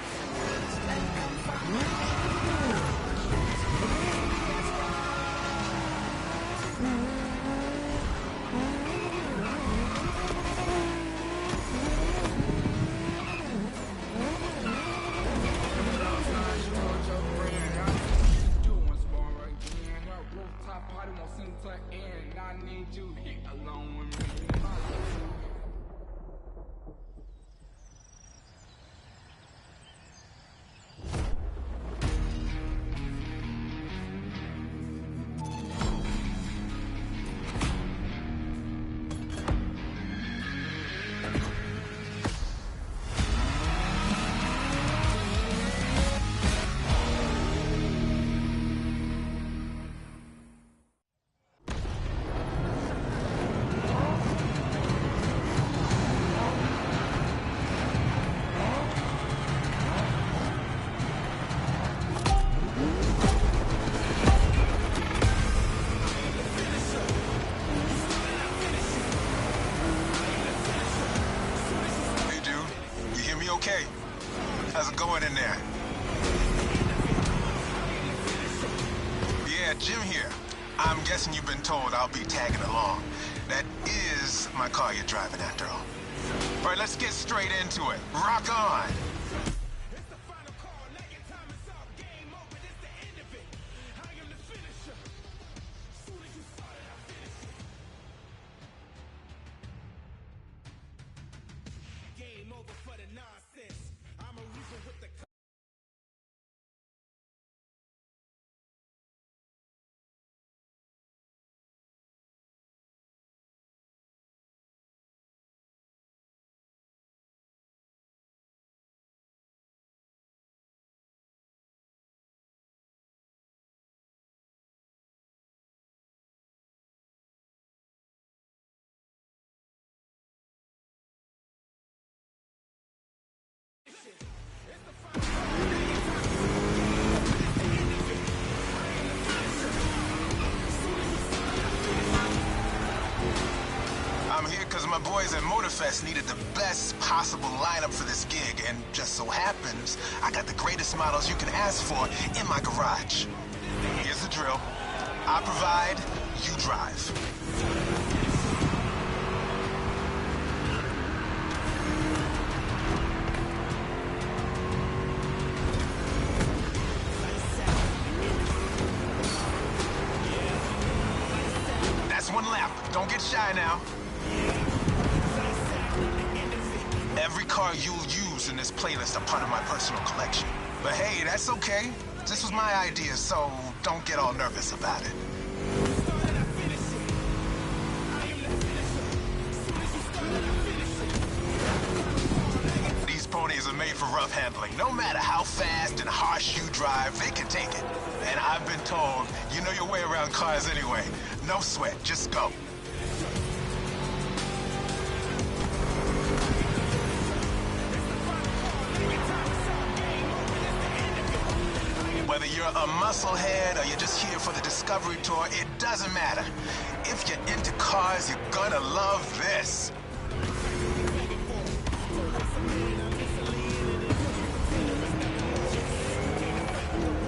Okay. How's it going in there? Yeah, Jim here. I'm guessing you've been told I'll be tagging along. That is my car you're driving after all. All right, let's get straight into it. Rock on! I'm here because my boys at MOTORFEST needed the best possible lineup for this gig, and just so happens, I got the greatest models you can ask for in my garage. Here's the drill. I provide, you drive. That's one lap. Don't get shy now. Every car you'll use in this playlist are part of my personal collection. But hey, that's okay. This was my idea, so don't get all nervous about it. These ponies are made for rough handling. No matter how fast and harsh you drive, they can take it. And I've been told, you know your way around cars anyway. No sweat, just go. Whether you're a musclehead or you're just here for the Discovery Tour, it doesn't matter. If you're into cars, you're gonna love this.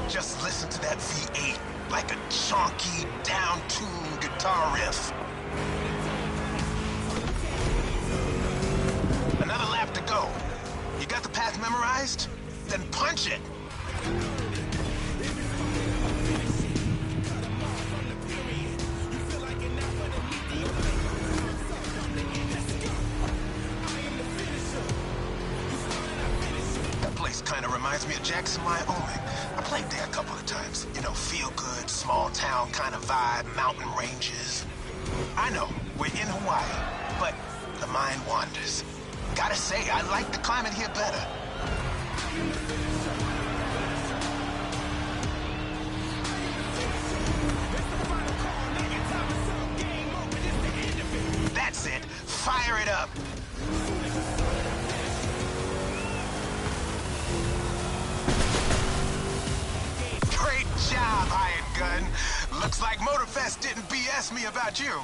Just listen to that V8, like a chunky, down-tuned guitar riff. Another lap to go. You got the path memorized? Then punch it. Kind of reminds me of Jackson, Wyoming. I played there a couple of times. You know, feel good, small town kind of vibe, mountain ranges. I know, we're in Hawaii, but the mind wanders. Gotta say, I like the climate here better. That's it. Fire it up. Great job, hired gun. Looks like MOTORFEST didn't BS me about you.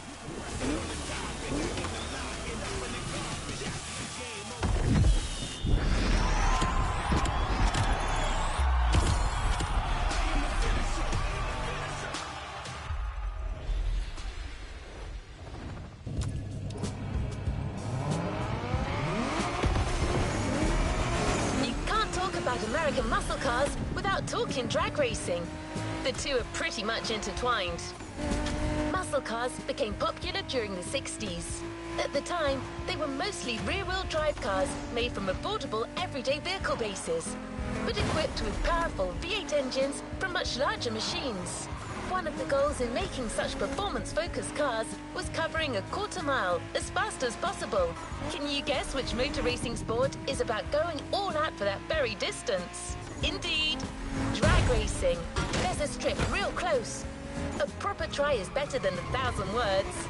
about American muscle cars without talking drag racing. The two are pretty much intertwined. Muscle cars became popular during the 60s. At the time, they were mostly rear-wheel drive cars made from affordable everyday vehicle bases, but equipped with powerful V8 engines from much larger machines. One of the goals in making such performance-focused cars was covering a quarter mile as fast as possible. Can you guess which motor racing sport is about going all out for that very distance? Indeed, drag racing. There's a strip real close. A proper try is better than 1,000 words.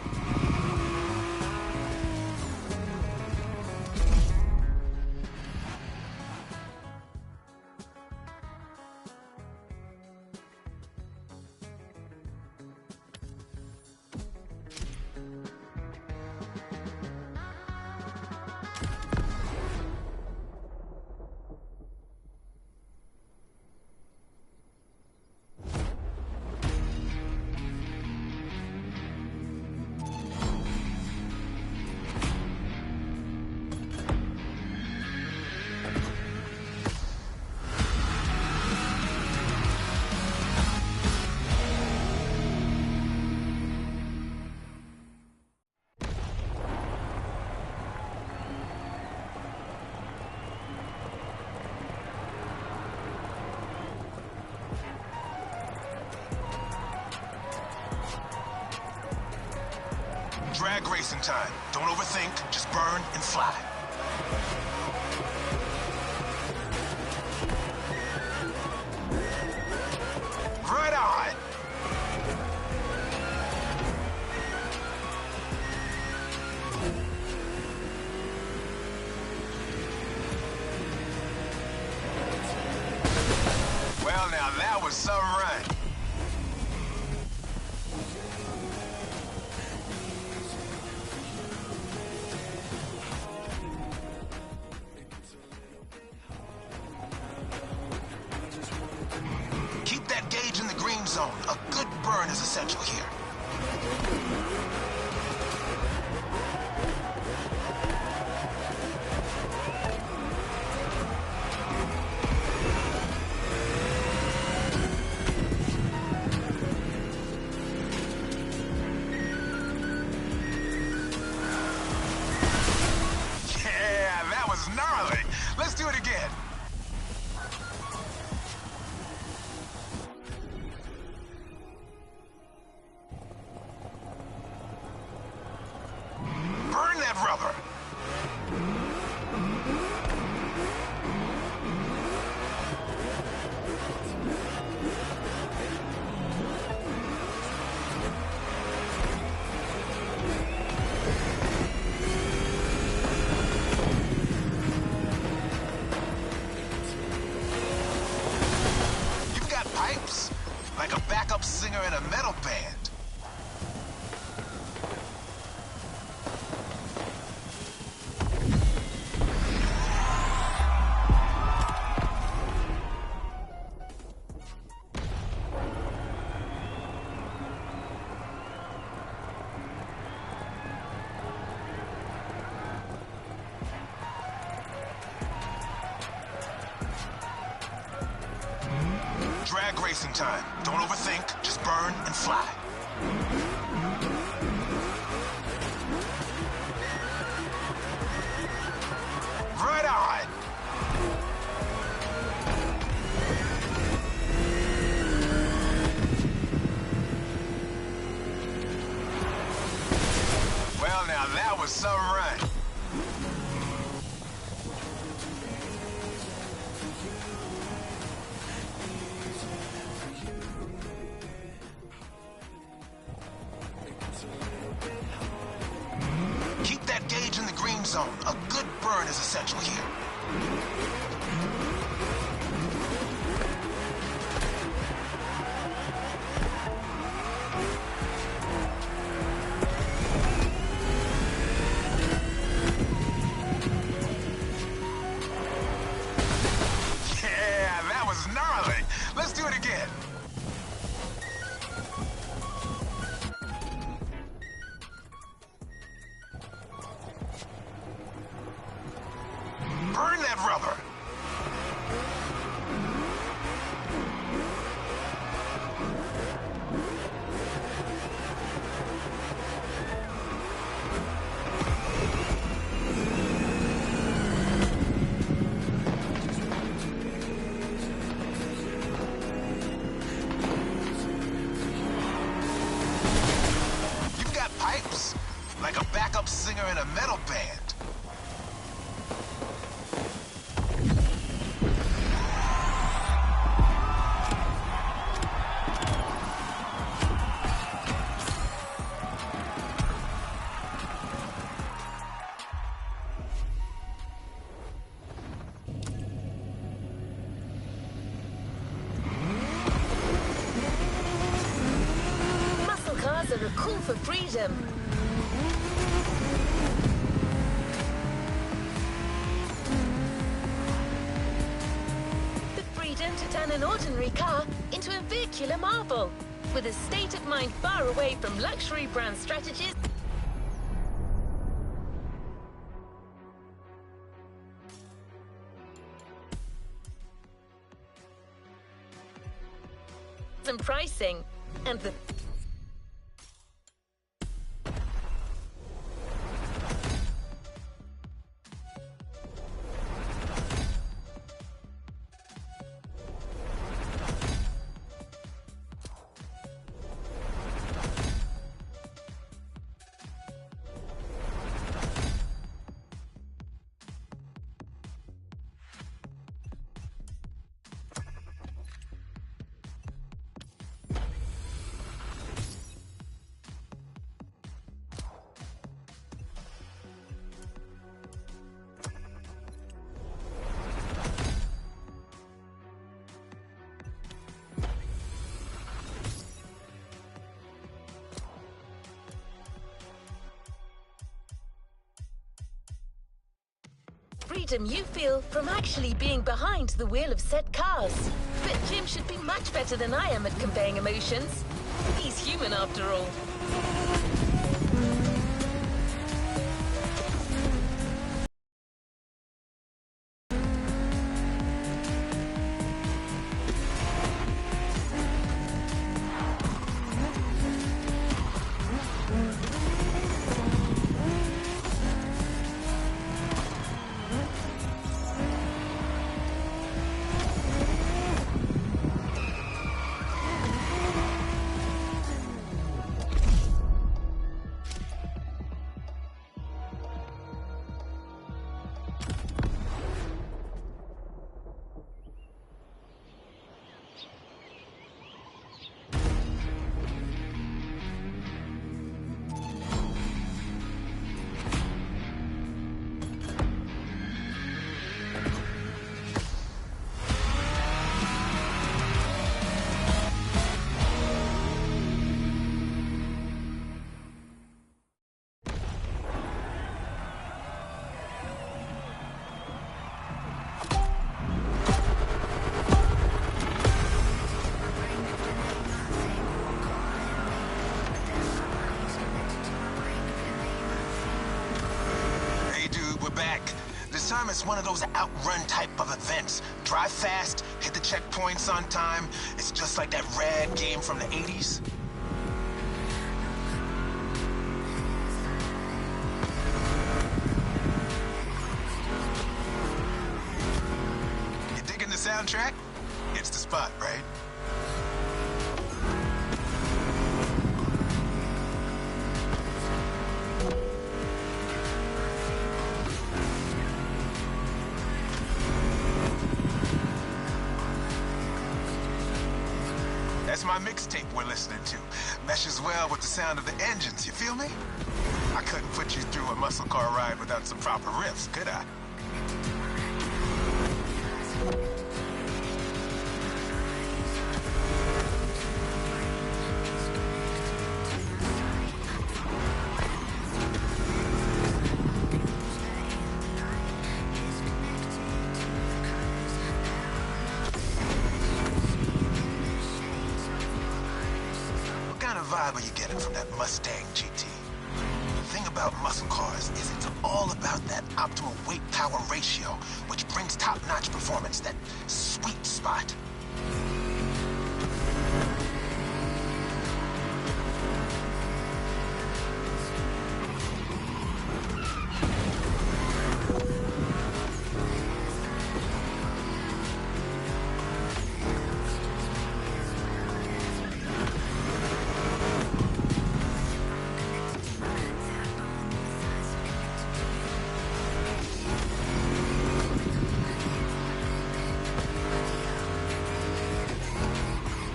Drag racing time. Don't overthink, just burn and fly. Right on! Well, now that was some run. Keep that gauge in the green zone. A good burn is essential here. Yeah, that was gnarly. Let's do it again. Burn that rubber! You've got pipes, like a backup singer in a metal band. Drag racing time. Don't overthink, just burn and fly. Right on! Well, now that was some run. Keep that gauge in the green zone. A good burn is essential here. Yeah, that was gnarly. Let's do it again. a call for freedom. The freedom to turn an ordinary car into a vehicular marvel, with a state of mind far away from luxury brand strategies and pricing, and the freedom you feel from actually being behind the wheel of said cars. But Jim should be much better than I am at conveying emotions. He's human after all. It's one of those outrun type of events. Drive fast, hit the checkpoints on time. It's just like that rad game from the 80s. You digging the soundtrack? It's the spot, right? That's my mixtape we're listening to. Meshes well with the sound of the engines, you feel me? I couldn't put you through a muscle car ride without some proper riffs, could I? Vibe are you getting from that Mustang GT? The thing about muscle cars is it's all about that optimal weight-power ratio, which brings top-notch performance, that sweet spot.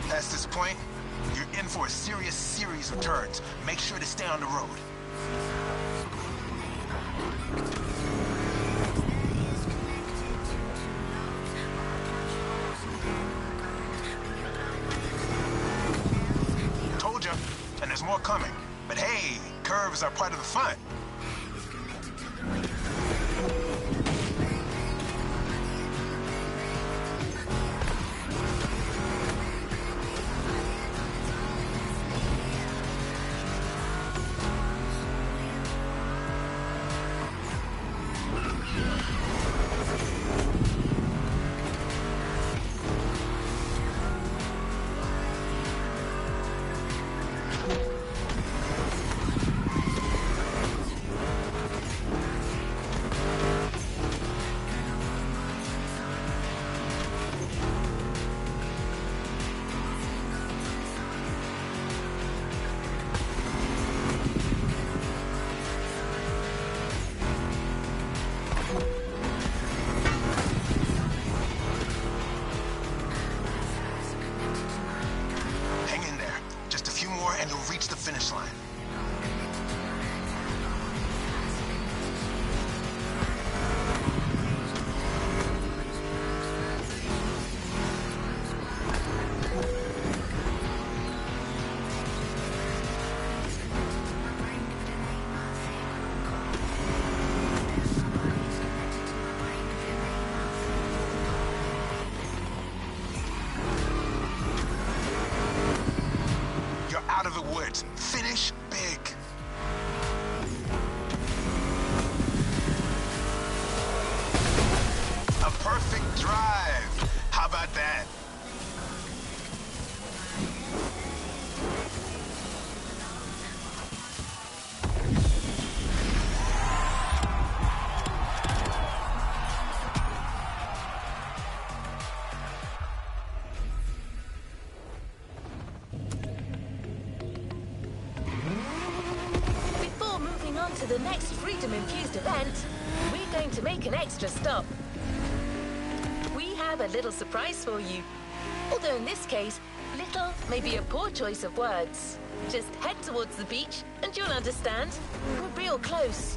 Past this point, you're in for a serious series of turns. Make sure to stay on the road. Told ya, an there's more coming. But hey, curves are part of the fun. Finish line. You're out of the woods. Finish big. A perfect drive. How about that? To the next freedom-infused event, we're going to make an extra stop. We have a little surprise for you. Although in this case, little may be a poor choice of words. Just head towards the beach and you'll understand. We're real close.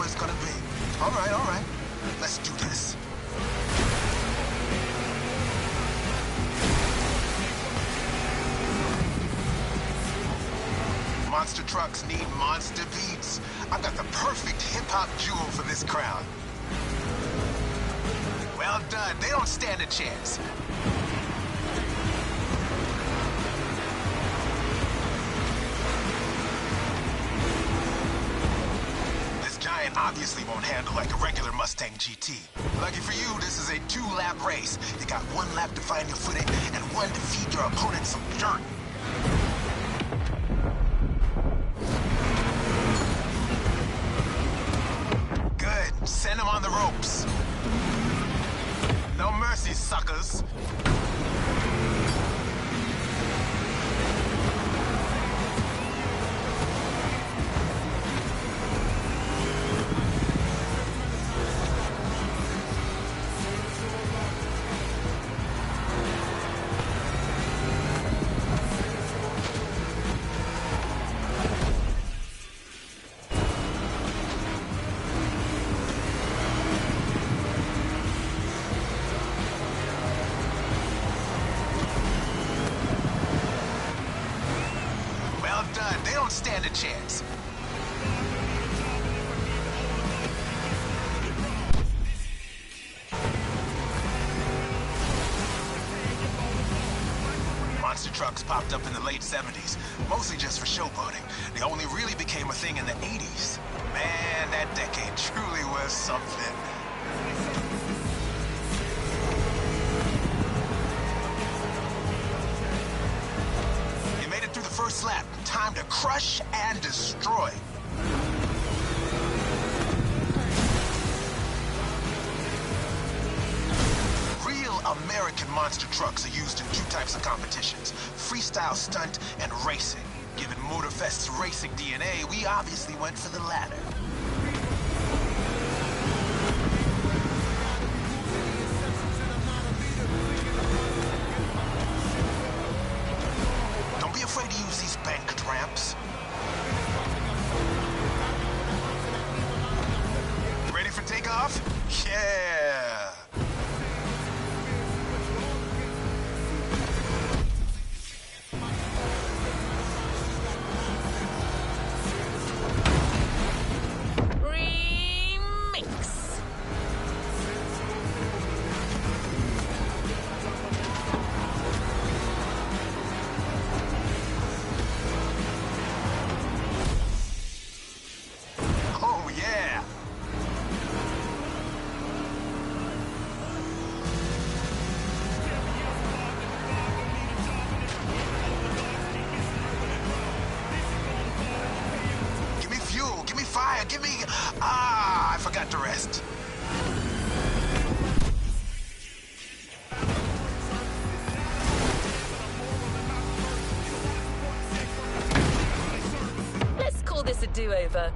It's gonna be. All right. Let's do this. Monster trucks need monster beats. I've got the perfect hip-hop jewel for this crowd. Well done. They don't stand a chance. Obviously won't handle like a regular Mustang GT. Lucky for you, this is a 2-lap race. You got 1 lap to find your footing and 1 to feed your opponent some dirt. Good. Send him on the ropes. No mercy, suckers. They don't stand a chance. monster trucks popped up in the late 70s, mostly just for showboating. They only really became a thing in the 80s. Man, that decade truly was something. You made it through the first lap. Time to crush and destroy. American monster trucks are used in two types of competitions, freestyle stunt and racing. Given MOTORFEST's racing DNA, we obviously went for the latter. Don't be afraid to use these banked ramps. Ready for takeoff? Yeah! Give me... I forgot to rest. Let's call this a do-over.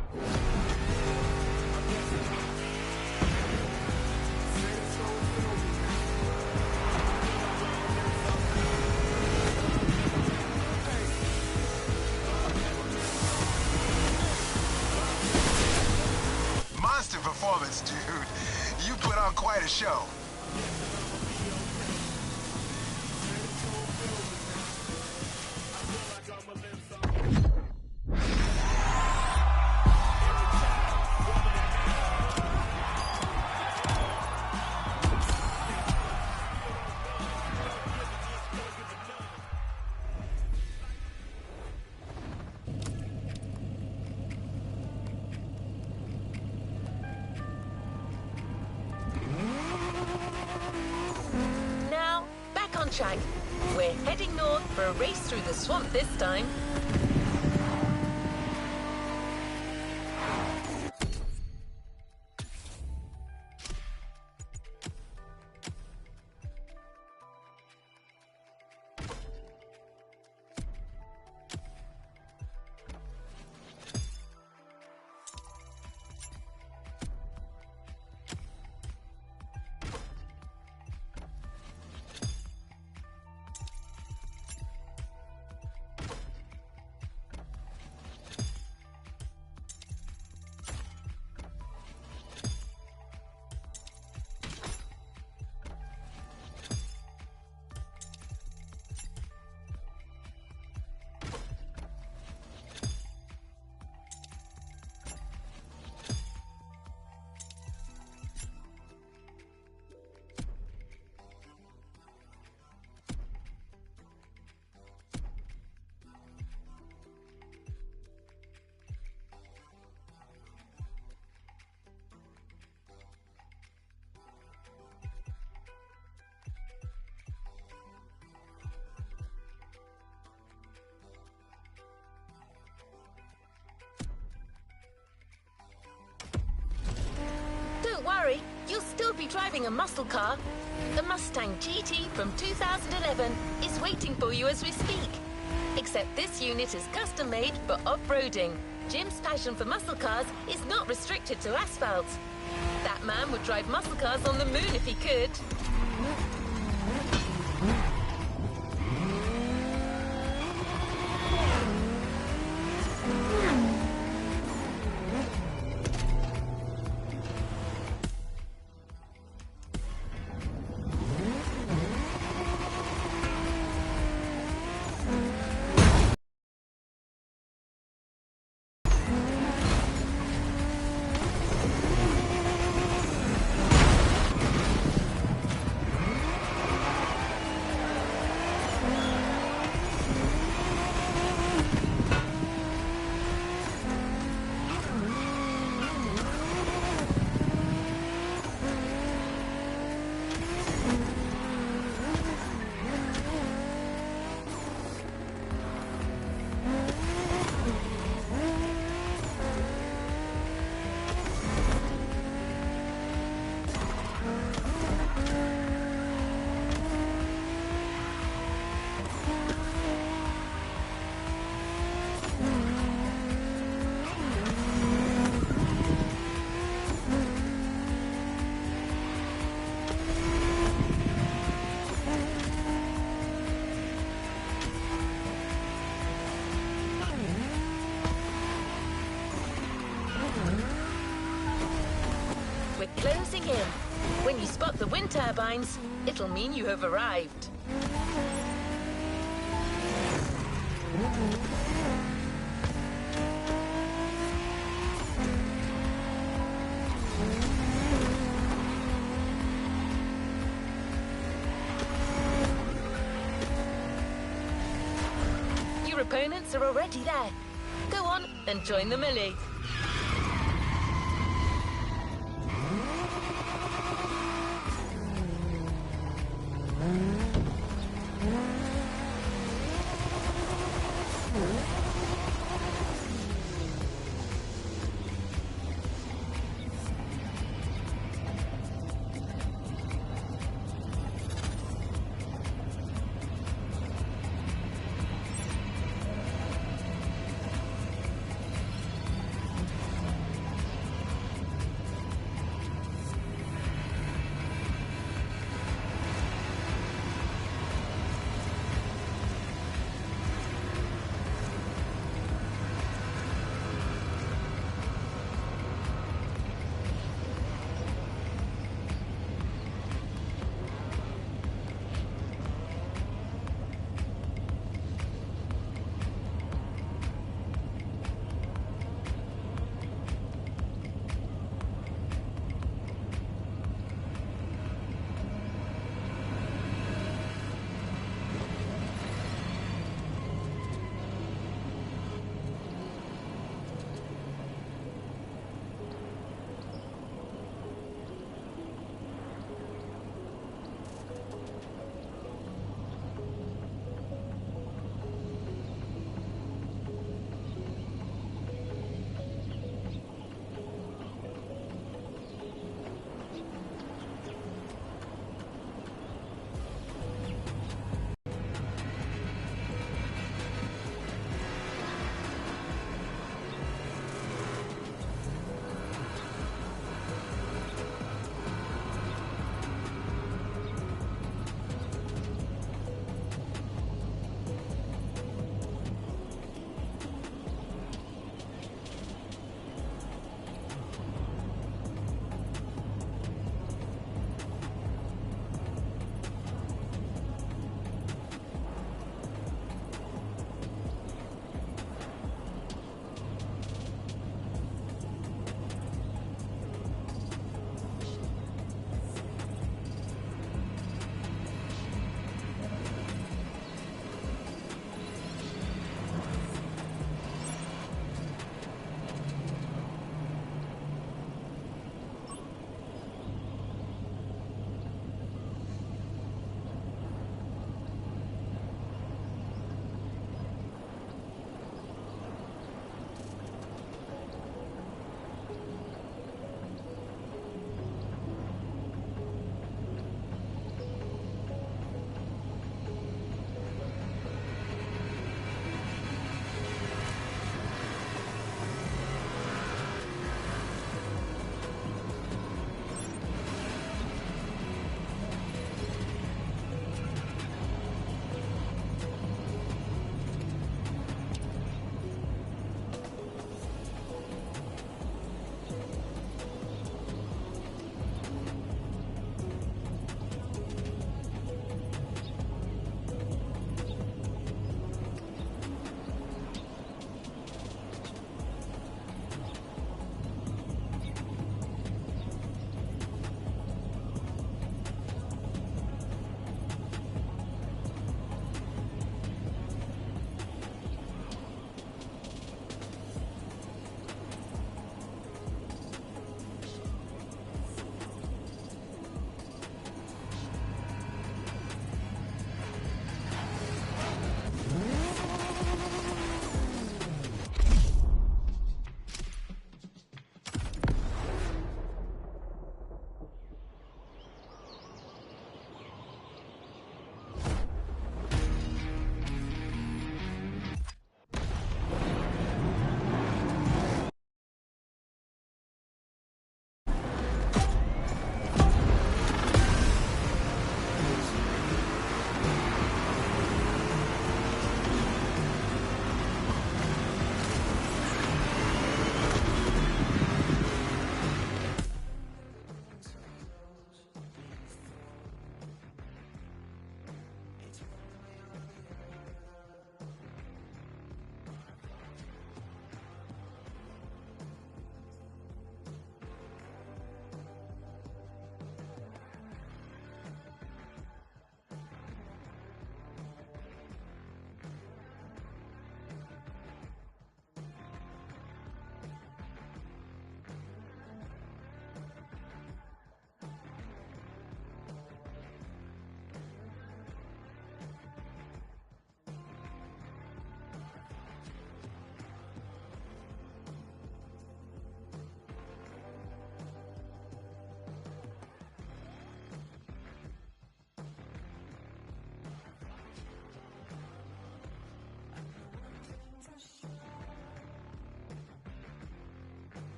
Performance, dude. You put on quite a show. Track. We're heading north for a race through the swamp this time. Don't worry, you'll still be driving a muscle car. The Mustang GT from 2011 is waiting for you as we speak. Except this unit is custom made for off-roading. Jim's passion for muscle cars is not restricted to asphalt. That man would drive muscle cars on the moon if he could. getting in. When you spot the wind turbines, it'll mean you have arrived. Your opponents are already there. Go on and join the melee.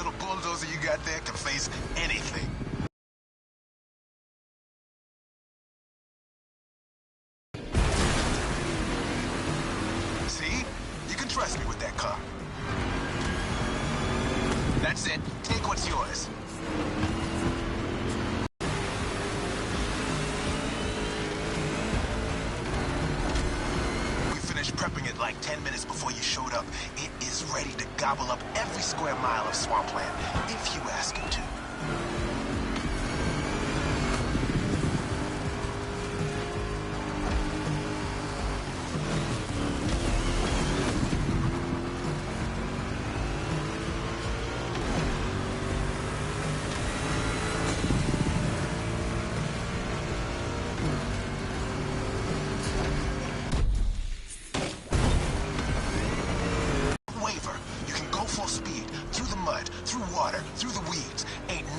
little bulldozer you got there can face anything. See? You can trust me with that car. That's it. Take what's yours. We finished prepping it like 10 minutes before you showed up. It is ready to gobble up every square mile of swampland, if you ask it to.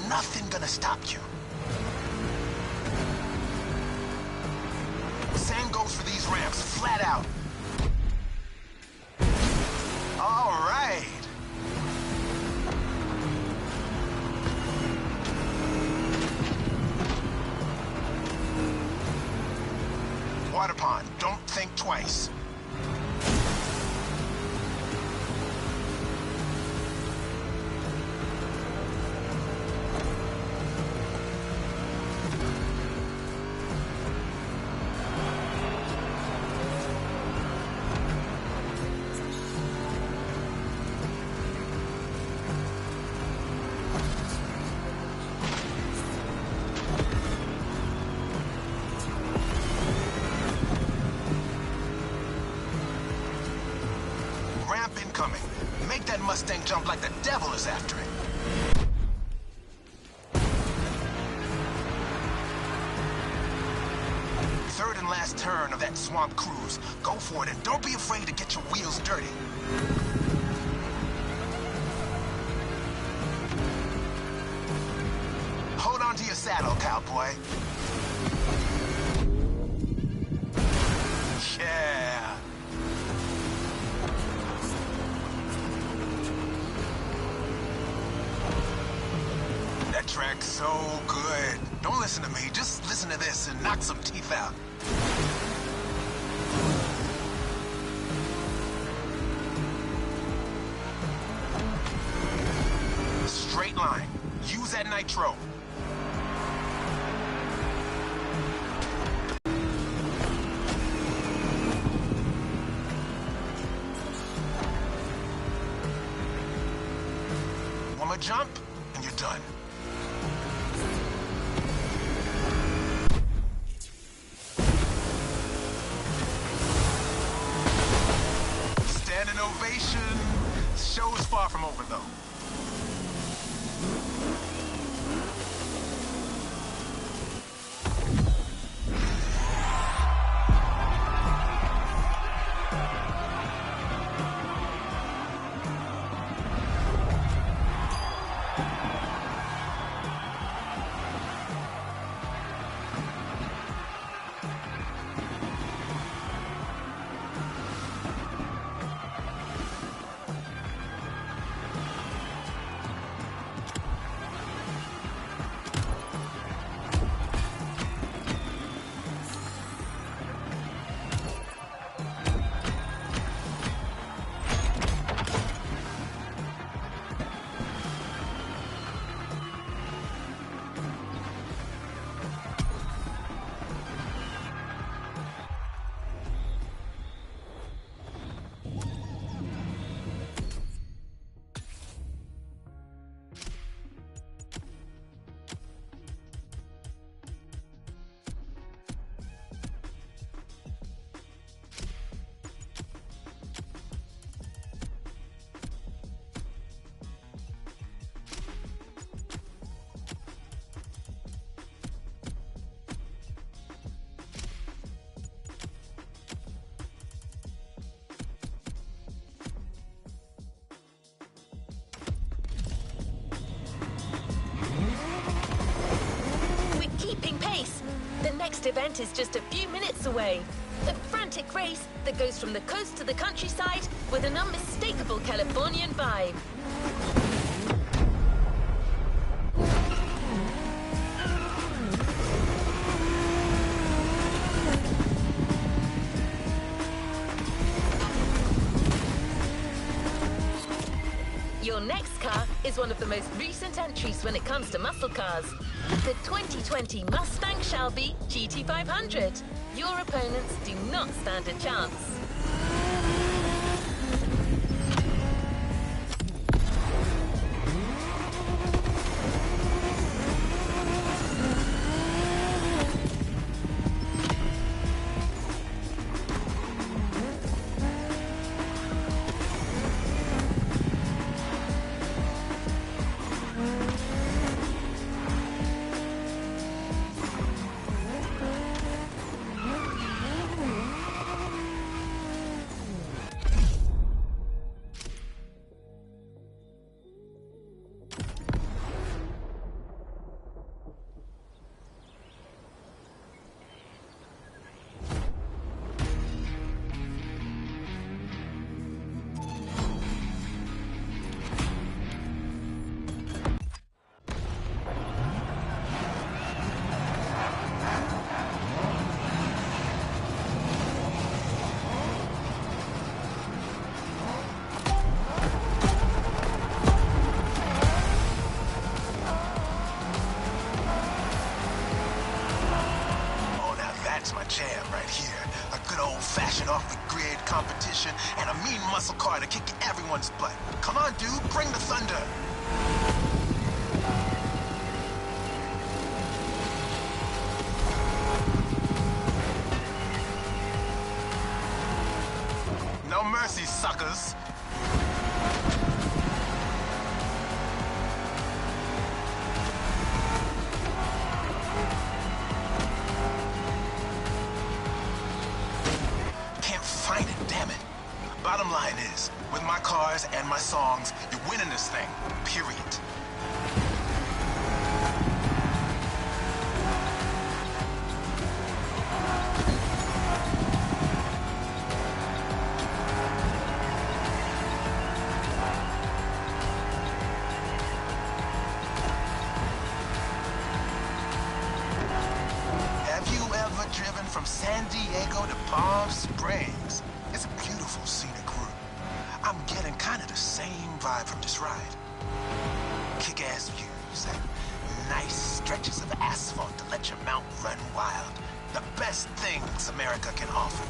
Nothing gonna stop you. Same goes for these ramps, flat out. All right. Water pond, don't think twice. Incoming. Make that Mustang jump like the devil is after it. Third and last turn of that swamp cruise. Go for it and don't be afraid to get your wheels dirty. Hold on to your saddle, cowboy. Yeah. That track's so good. Don't listen to me. Just listen to this and knock some teeth out. Straight line. Use that nitro. One more jump, and you're done. Standing ovation. Show is far from over, though. The next event is just a few minutes away. A frantic race that goes from the coast to the countryside with an unmistakable Californian vibe. Your next car is one of the most recent entries when it comes to muscle cars. The 2020 Mustang Shelby GT500. Your opponents do not stand a chance. jam right here. A good old-fashioned off-the-grid competition and a mean muscle car to kick everyone's butt. Come on, dude, bring the thunder. No mercy, suckers. Can't find it, damn it. Bottom line is, with my cars and my songs, you're winning this thing, period. Driven from San Diego to Palm Springs. It's a beautiful scenic route. I'm getting kind of the same vibe from this ride. Kick-ass views and nice stretches of asphalt to let your mount run wild. The best things America can offer.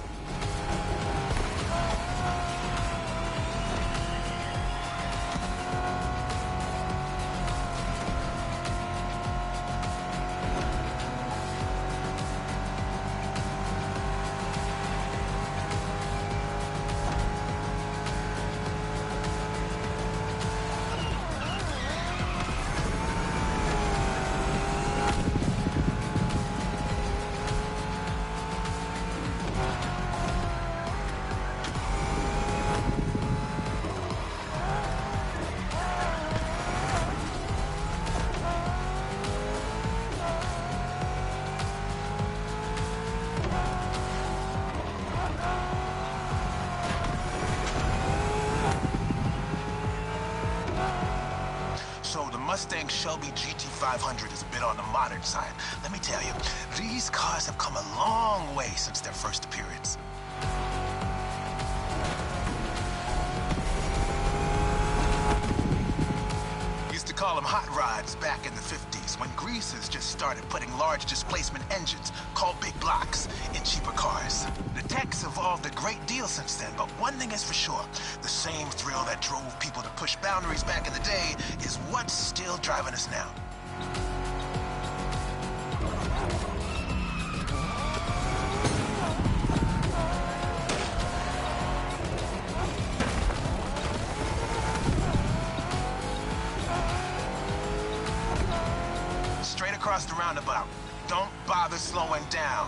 So the Mustang Shelby GT500 is a bit on the modern side. Let me tell you, these cars have come a long way since their first appearance. Used to call them hot rods back in the 50s when greasers just started putting large displacement engines, called big blocks, in cheaper cars. The tech's evolved a great deal since then, but one thing is for sure, the same thrill that drove people to push boundaries back in the day is what's still driving us now. Straight across the roundabout. Don't bother slowing down.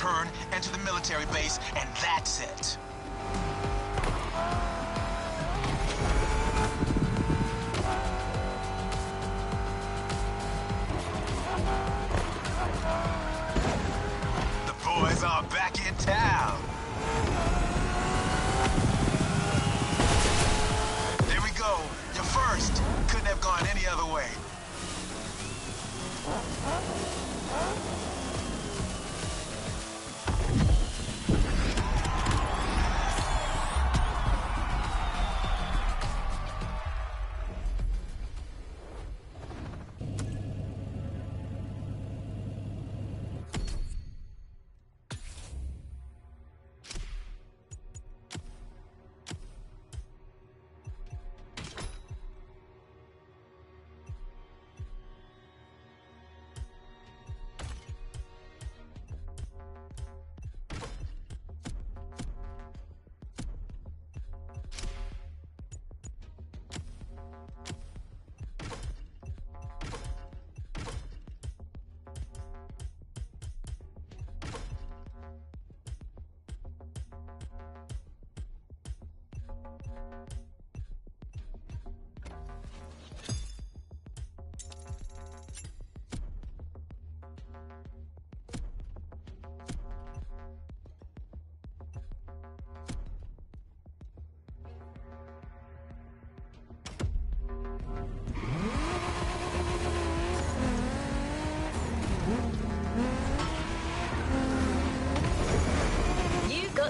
turn, enter the military base, and that's it. The boys are back in town. Here we go. You're first. Couldn't have gone any other way.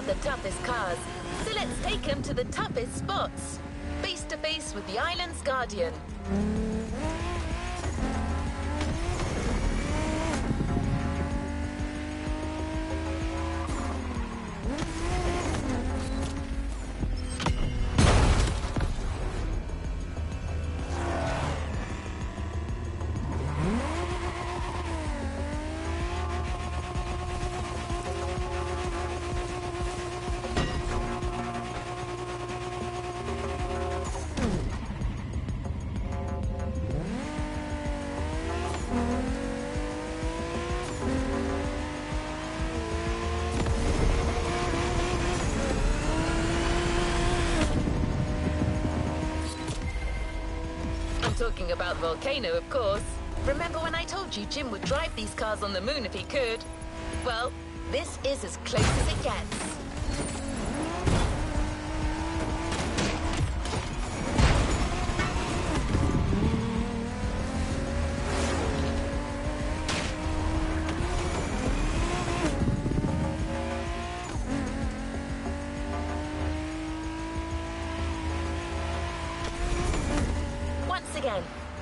The toughest cars, so let's take them to the toughest spots, face to face with the island's guardian. Talking about the volcano, of course. Remember when I told you Jim would drive these cars on the moon if he could? Well, this is as close as it gets.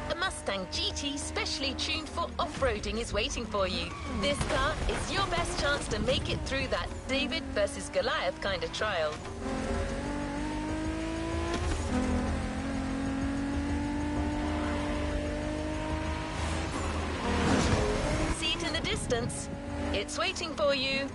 A Mustang GT specially tuned for off-roading is waiting for you. This car is your best chance to make it through that David versus Goliath kind of trial. See it in the distance. It's waiting for you.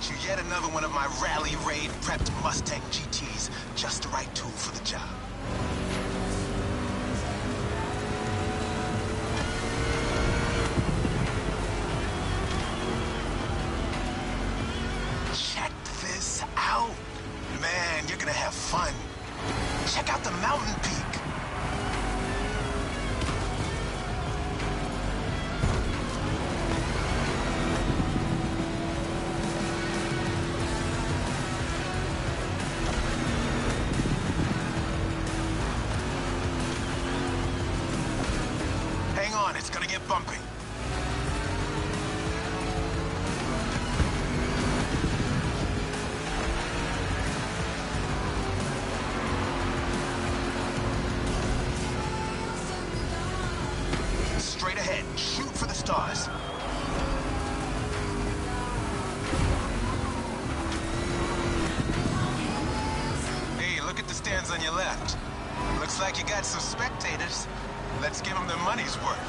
got you yet another one of my rally raid prepped Mustang GTs. Just the right tool for the job. Check this out. Man, you're gonna have fun. Check out the mountain peak. Hang on, it's gonna get bumpy. Straight ahead, shoot for the stars. Hey, look at the stands on your left. Looks like you got some spectators. Let's give them their money's worth.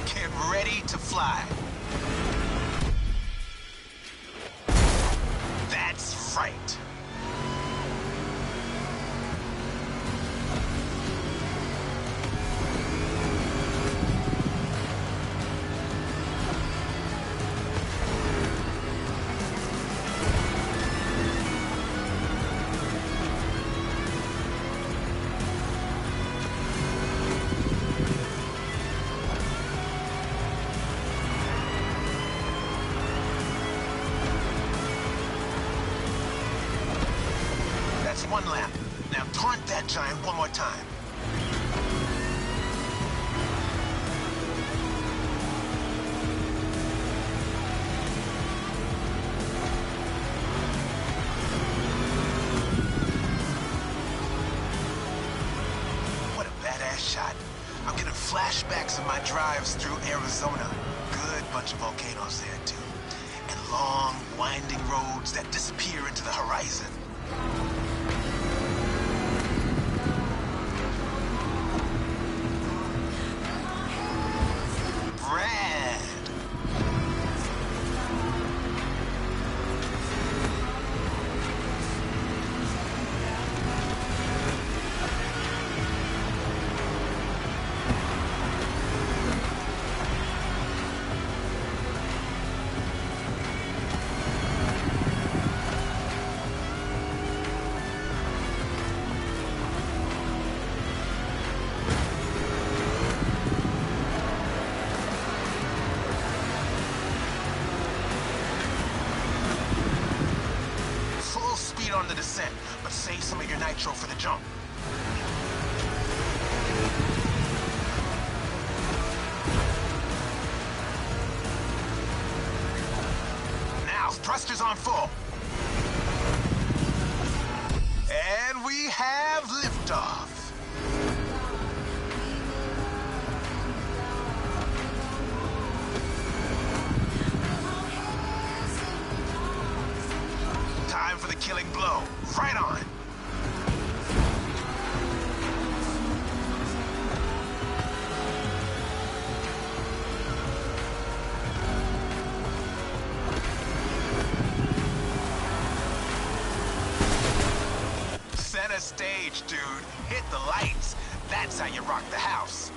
Get ready to fly. That's right. That's one lap. Now taunt that giant one more time. What a badass shot. I'm getting flashbacks of my drives through Arizona. Good bunch of volcanoes there, too. And long, winding roads that disappear into the horizon. Brad. Full speed on the descent, but save some of your nitro for the jump. Now, thrusters on full. And we have liftoff. Time for the killing blow. Right on. Center stage, dude. Hit the lights. That's how you rock the house.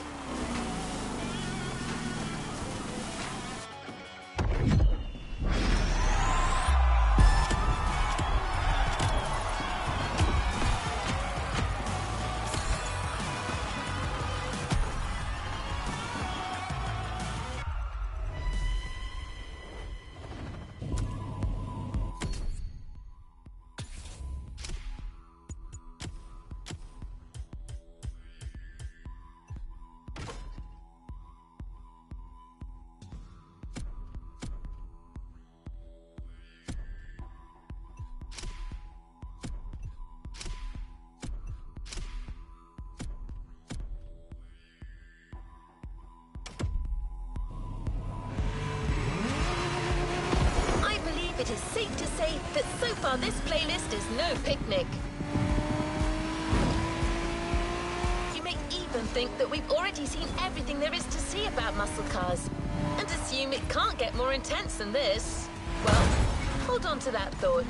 it is safe to say that so far this playlist is no picnic. You may even think that we've already seen everything there is to see about muscle cars, and assume it can't get more intense than this. Well, hold on to that thought.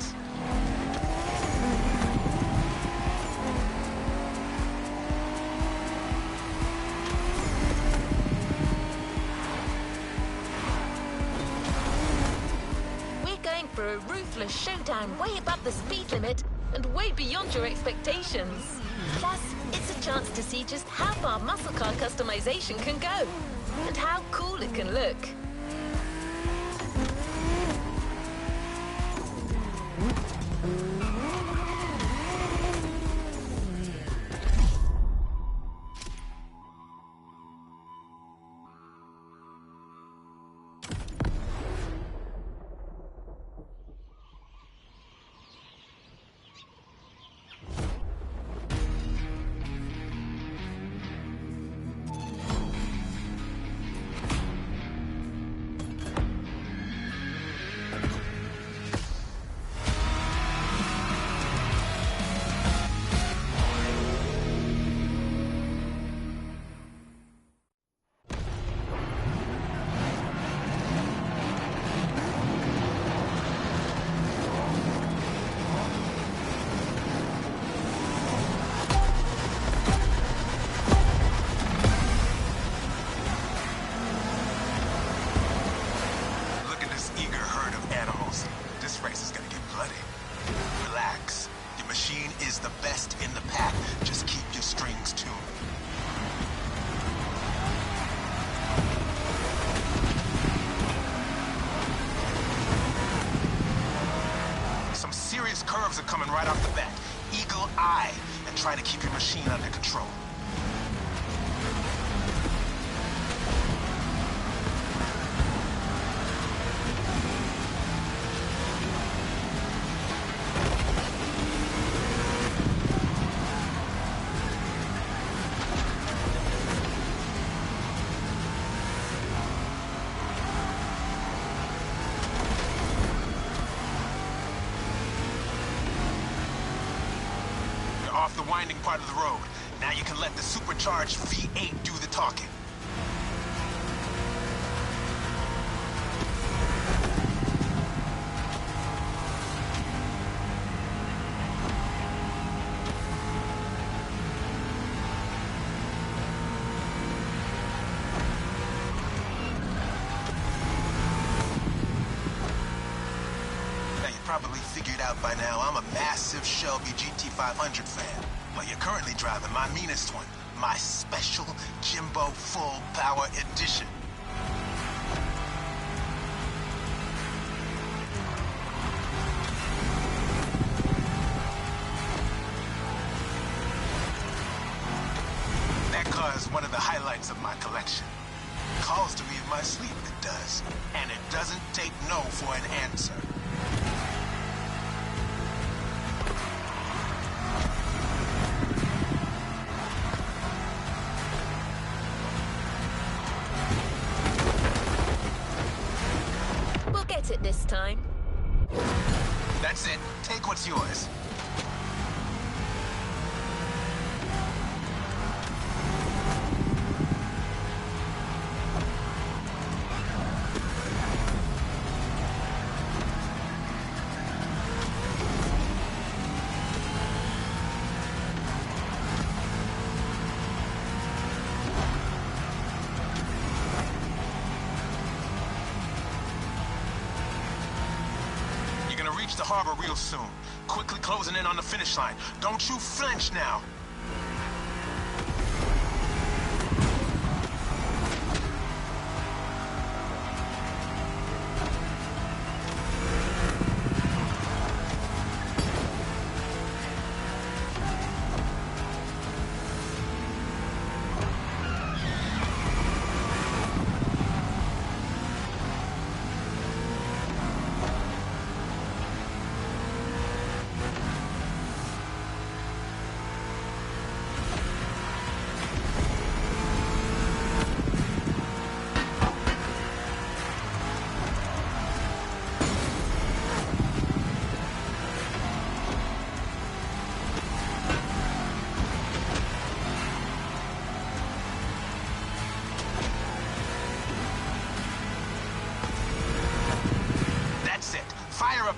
For a ruthless showdown way above the speed limit and way beyond your expectations. Plus, it's a chance to see just how far muscle car customization can go and how cool it can look. Curves are coming right off the bat. Eagle eye and try to keep your machine under control. Off the winding part of the road. Now you can let the supercharged V8 do the talking. Probably figured out by now I'm a massive Shelby GT500 fan. Well, you're currently driving my meanest one, my special Jimbo Full Power Edition. That car is one of the highlights of my collection. Calls to me in my sleep, it does. And it doesn't take no for an answer. It this time. That's it. Take what's yours. Reach the harbor real soon. Quickly closing in on the finish line. Don't you flinch now.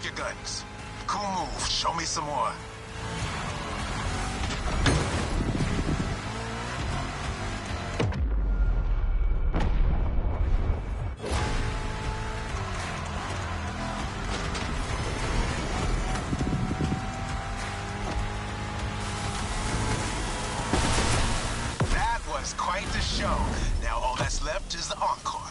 your guns. Cool move. Show me some more. That was quite the show. Now all that's left is the encore.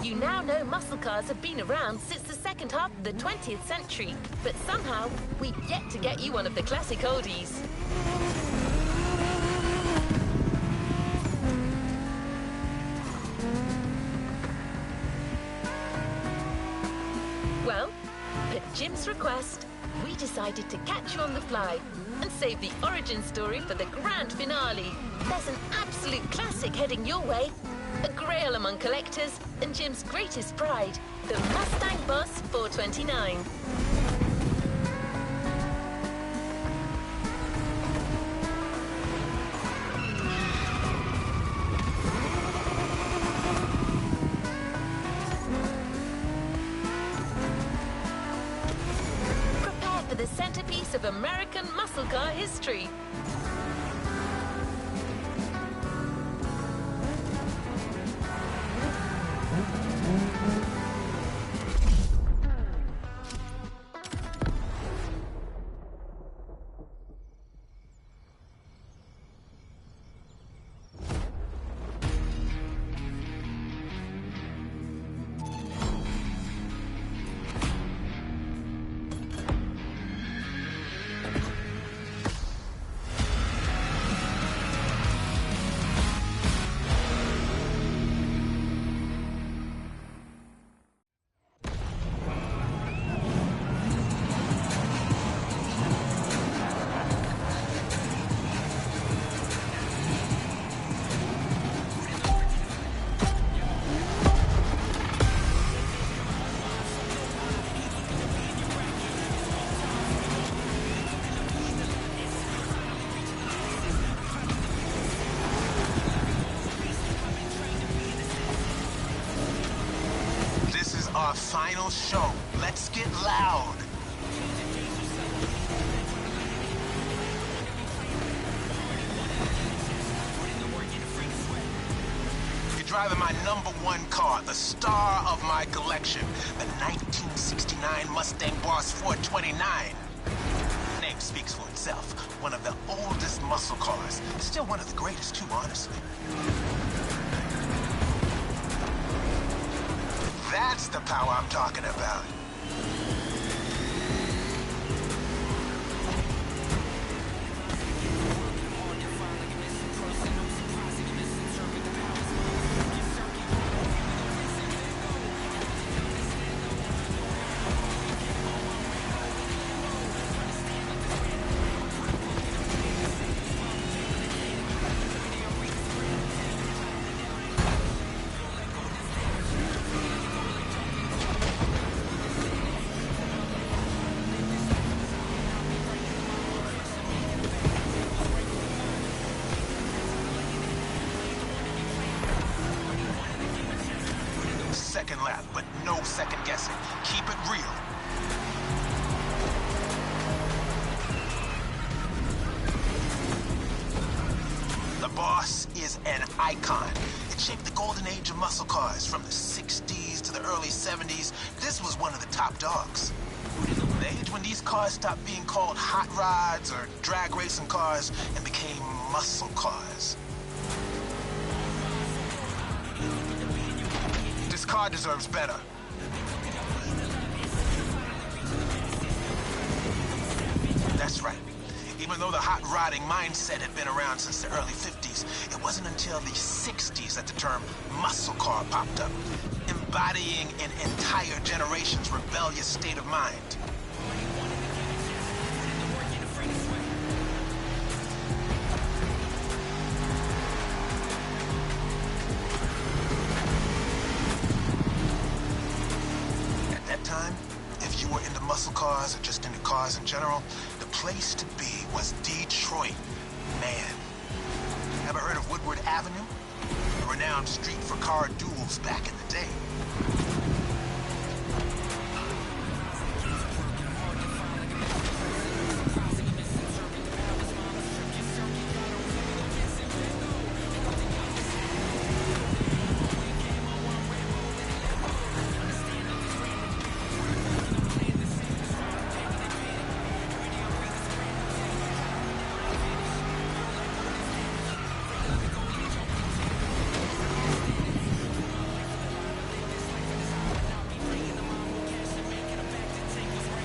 You now know muscle cars have been around since the second half of the 20th century, but somehow we've yet to get you one of the classic oldies. Well, at Jim's request, we decided to catch you on the fly and save the origin story for the grand finale. There's an absolute classic heading your way. A grail among collectors and Jim's greatest pride, the Mustang Boss 429. Prepare for the centerpiece of American muscle car history. Our final show. Let's get loud. You're driving my #1 car, the star of my collection, the 1969 Mustang Boss 429. Name speaks for itself. One of the oldest muscle cars. Still one of the greatest too, honestly. That's the power I'm talking about. no second guessing. Keep it real. The boss is an icon. It shaped the golden age of muscle cars from the 60s to the early 70s. This was one of the top dogs. The age when these cars stopped being called hot rods or drag racing cars and became muscle cars. This car deserves better. That's right. Even though the hot rodding mindset had been around since the early 50s, it wasn't until the 60s that the term muscle car popped up, embodying an entire generation's rebellious state of mind. At that time, if you were into muscle cars or just into cars in general, the place to be was Detroit. Man. Ever heard of Woodward Avenue? A renowned street for car duels back in the day.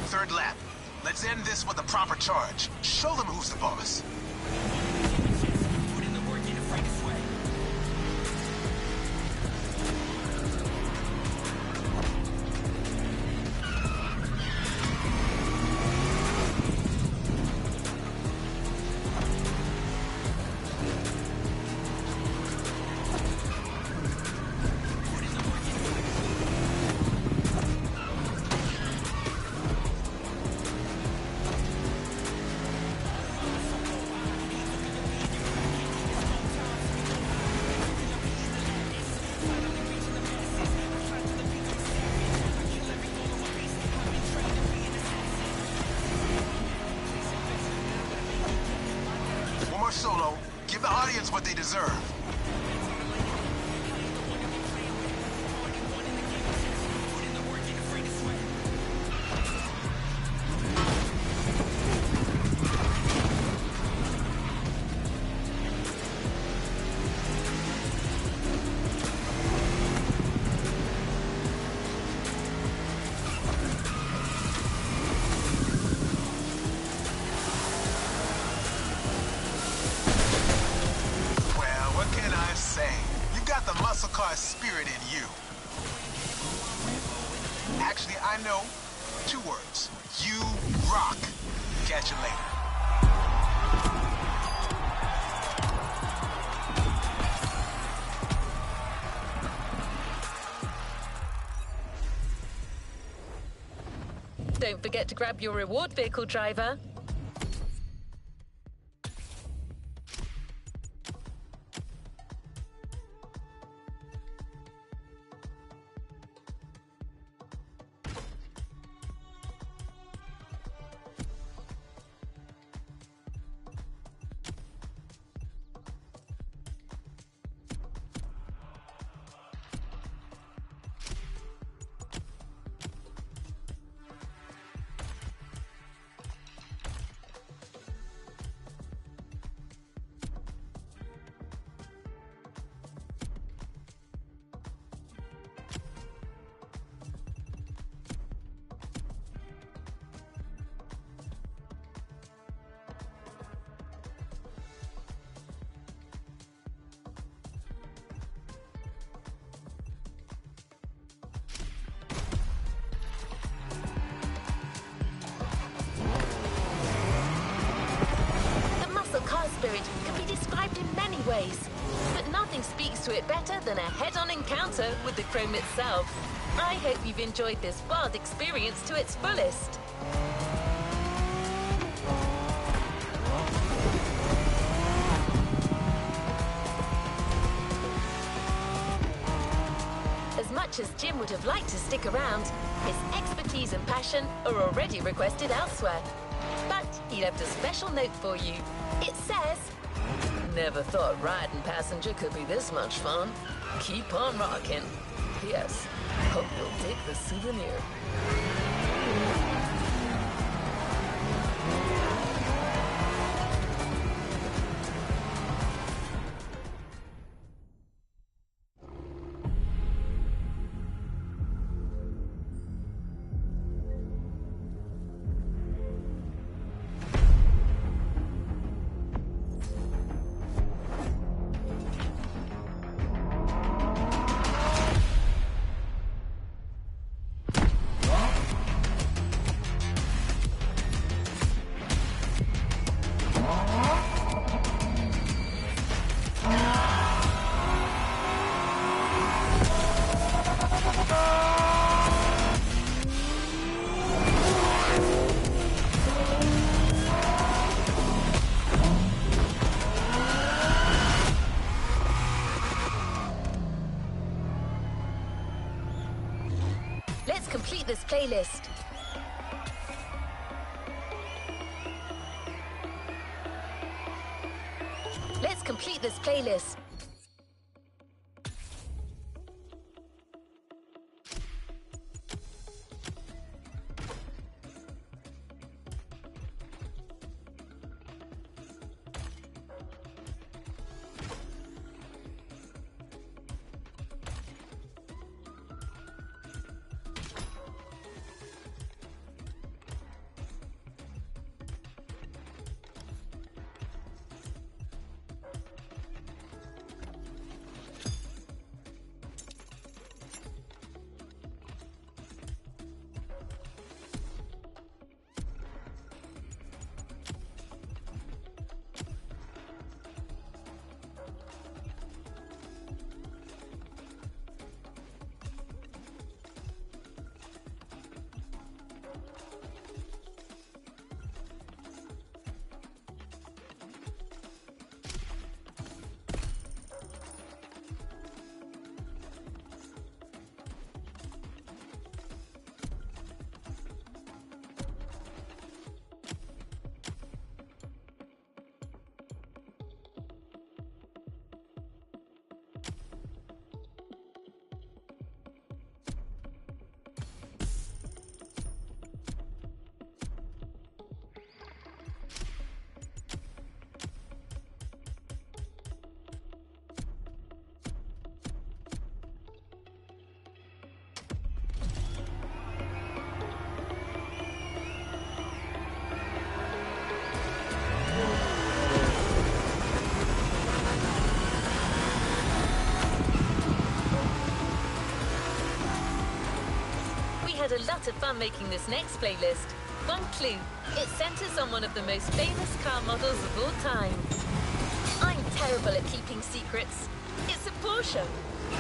Third lap. Let's end this with a proper charge. Show them who's the boss. Solo, give the audience what they deserve. The muscle car spirit in you. Actually, I know 2 words. You rock. Catch you later. Don't forget to grab your reward vehicle, driver. Spirit can be described in many ways, but nothing speaks to it better than a head-on encounter with the chrome itself. I hope you've enjoyed this wild experience to its fullest. As much much as Jim would have liked to stick around, his expertise and passion are already requested elsewhere. But he left a special note for you. It says, "Never thought riding passenger could be this much fun. Keep on rocking. P.S. Hope you'll dig the souvenir." Let's complete this playlist. Let's complete this playlist. Had a lot of fun making this next playlist. One clue, it centers on one of the most famous car models of all time. I'm terrible at keeping secrets. It's a Porsche.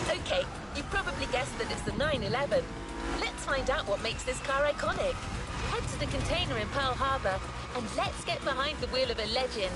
Okay, you probably guessed that it's the 911. Let's find out what makes this car iconic. Head to the container in Pearl Harbor and let's get behind the wheel of a legend.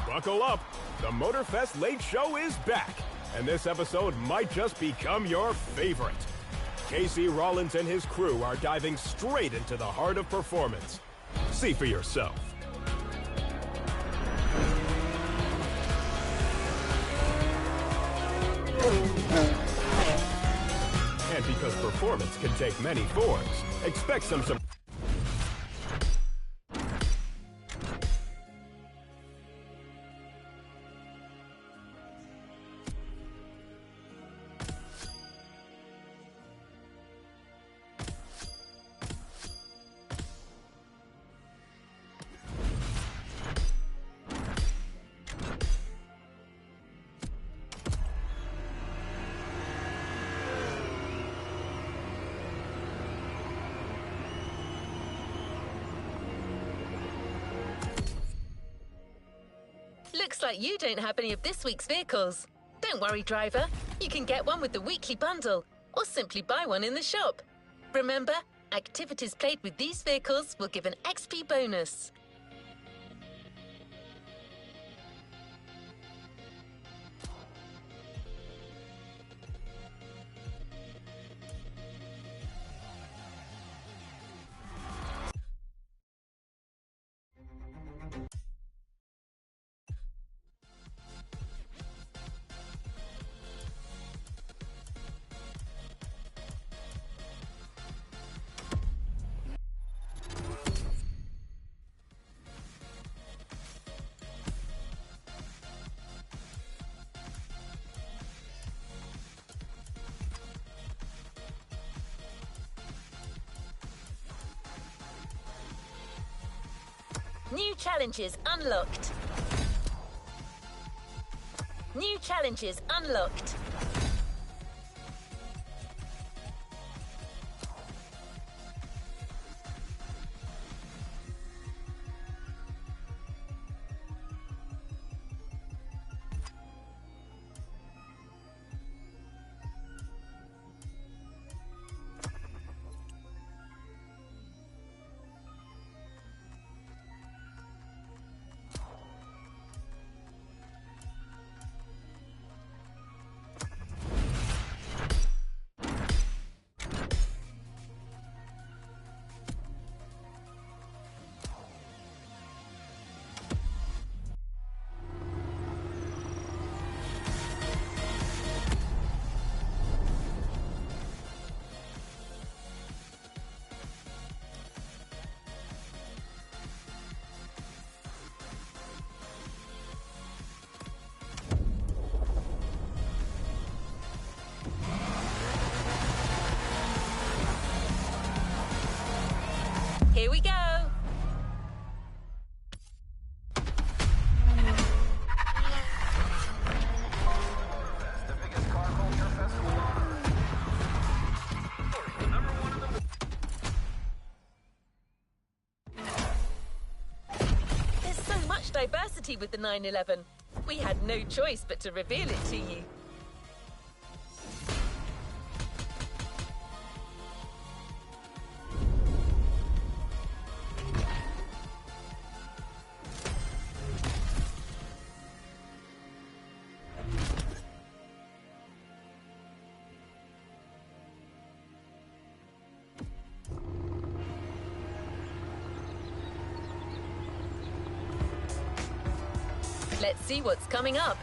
Buckle up! The MOTORFEST Late Show is back, and this episode might just become your favorite. Casey Rollins and his crew are diving straight into the heart of performance. See for yourself. And because performance can take many forms, expect some Looks like you don't have any of this week's vehicles. Don't worry, driver. You can get one with the weekly bundle, or simply buy one in the shop. Remember, activities played with these vehicles will give an XP bonus. New challenges unlocked. New challenges unlocked. Here we go. The biggest car culture festival on Earth. Number one in the There's so much diversity with the 911. We had no choice but to reveal it to you. Let's see what's coming up.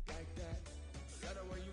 Like that, let her where you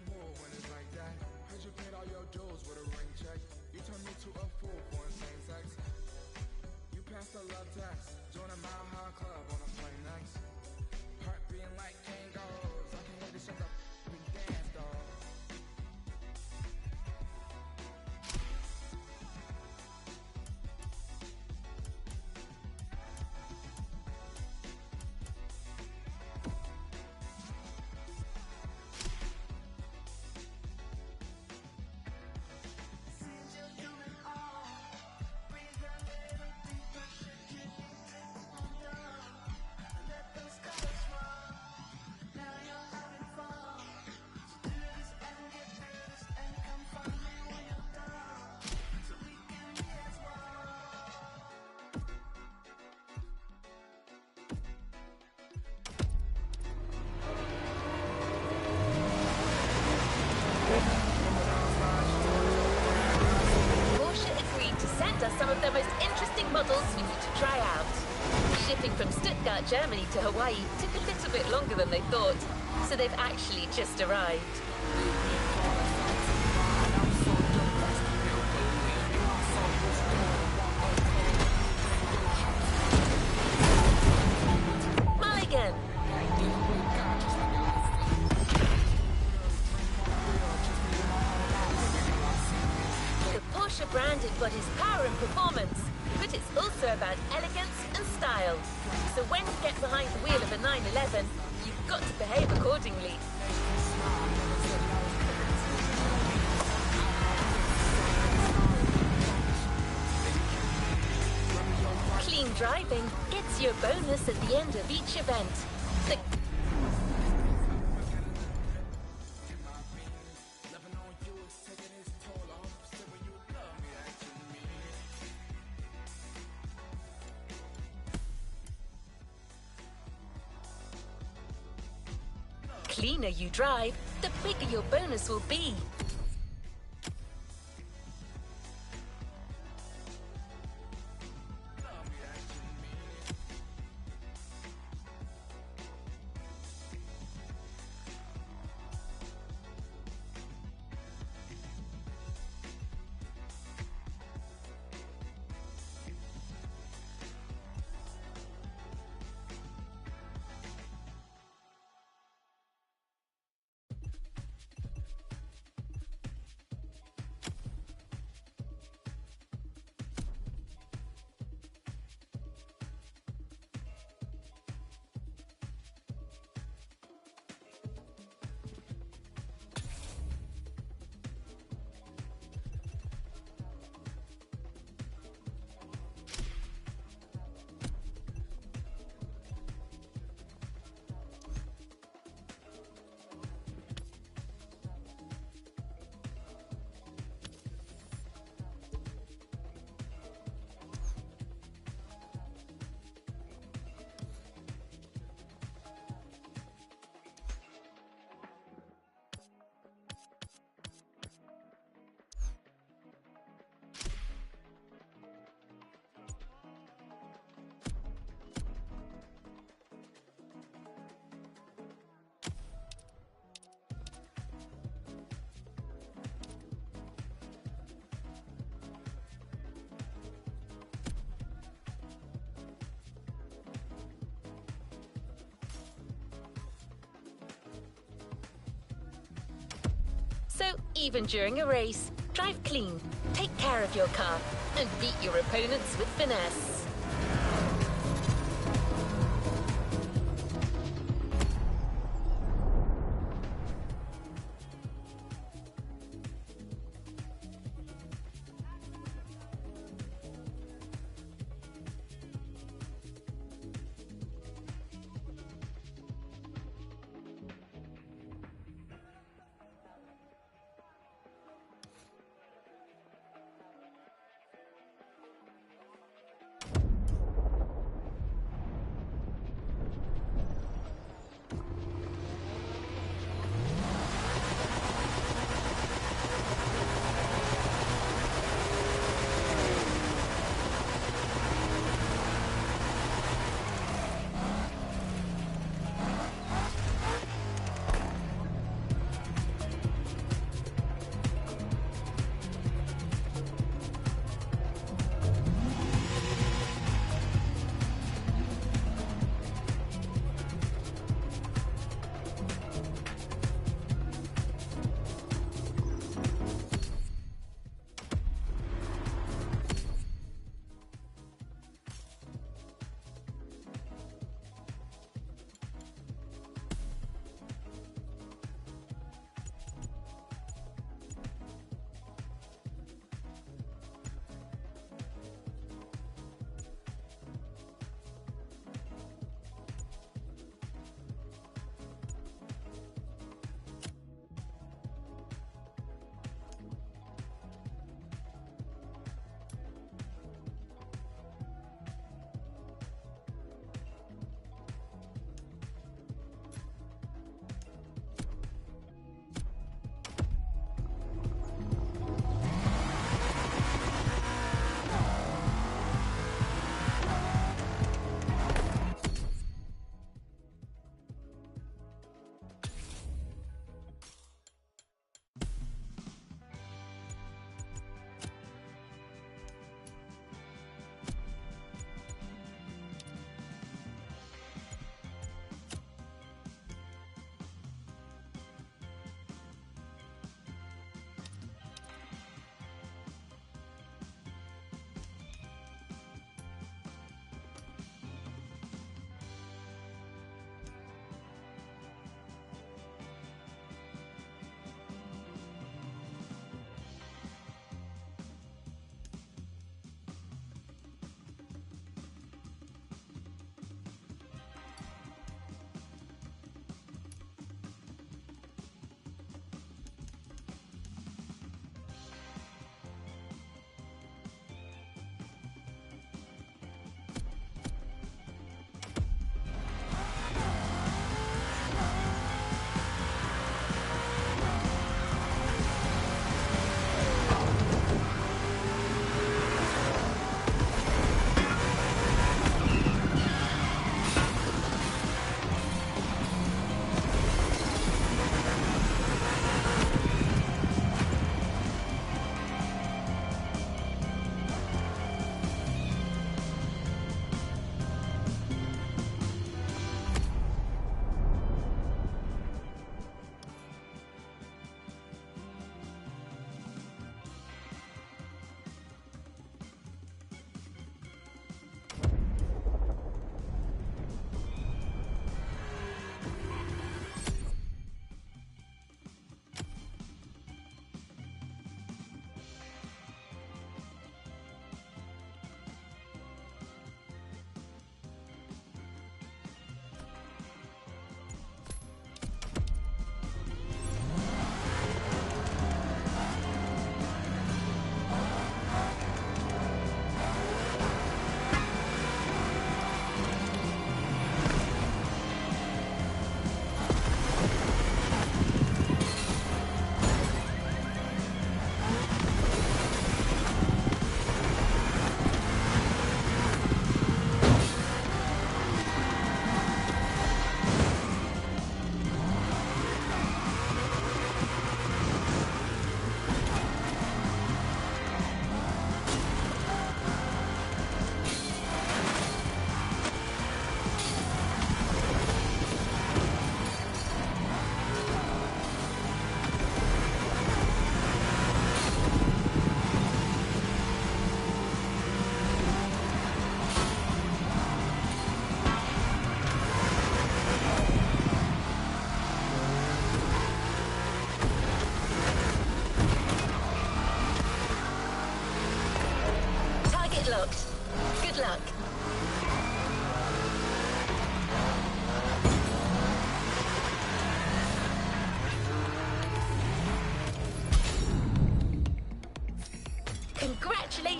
But Germany to Hawaii took a little bit longer than they thought, so they've actually just arrived. Mulligan! The Porsche brand embodies power and performance, but it's also about elegance and style. So when you get behind the wheel of a 911, you've got to behave accordingly. Clean driving gets you a bonus at the end of each event. The cleaner you drive, the bigger your bonus will be. So even during a race, drive clean, take care of your car, and beat your opponents with finesse.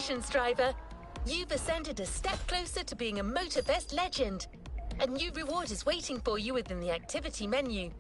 Congratulations, driver. You've ascended a step closer to being a MOTORFEST legend. A new reward is waiting for you within the activity menu.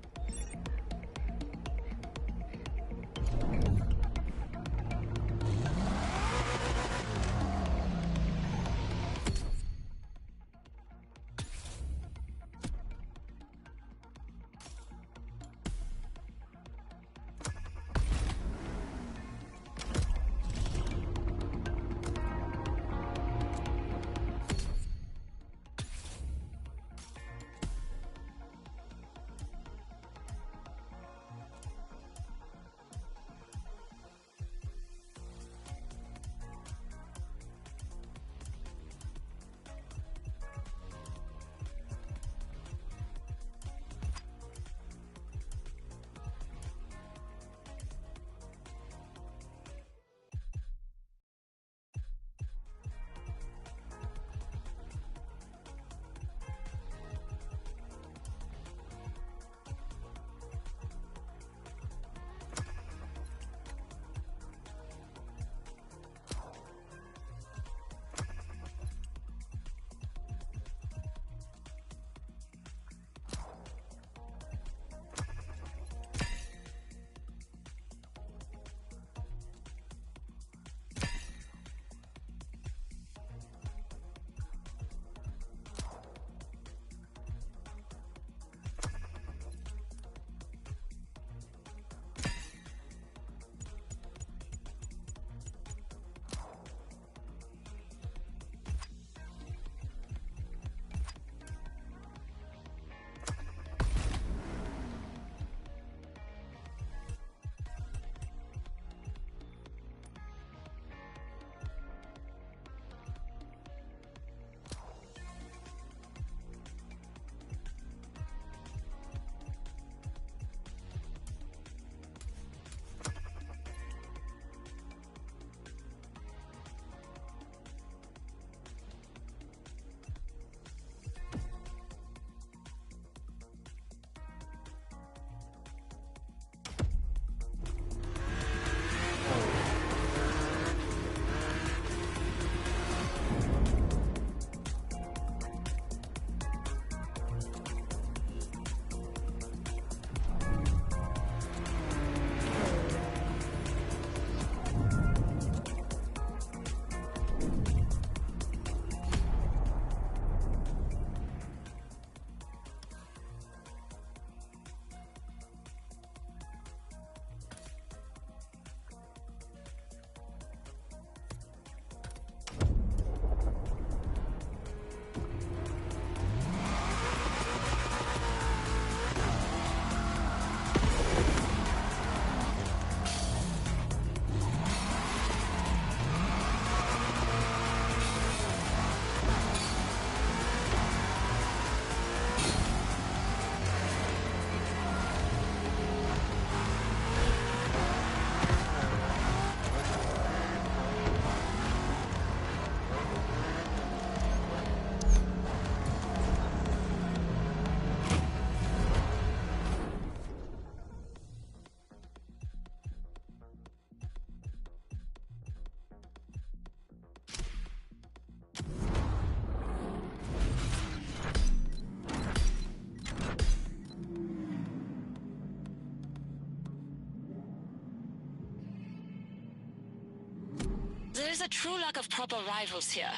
There is a true lack of proper rivals here.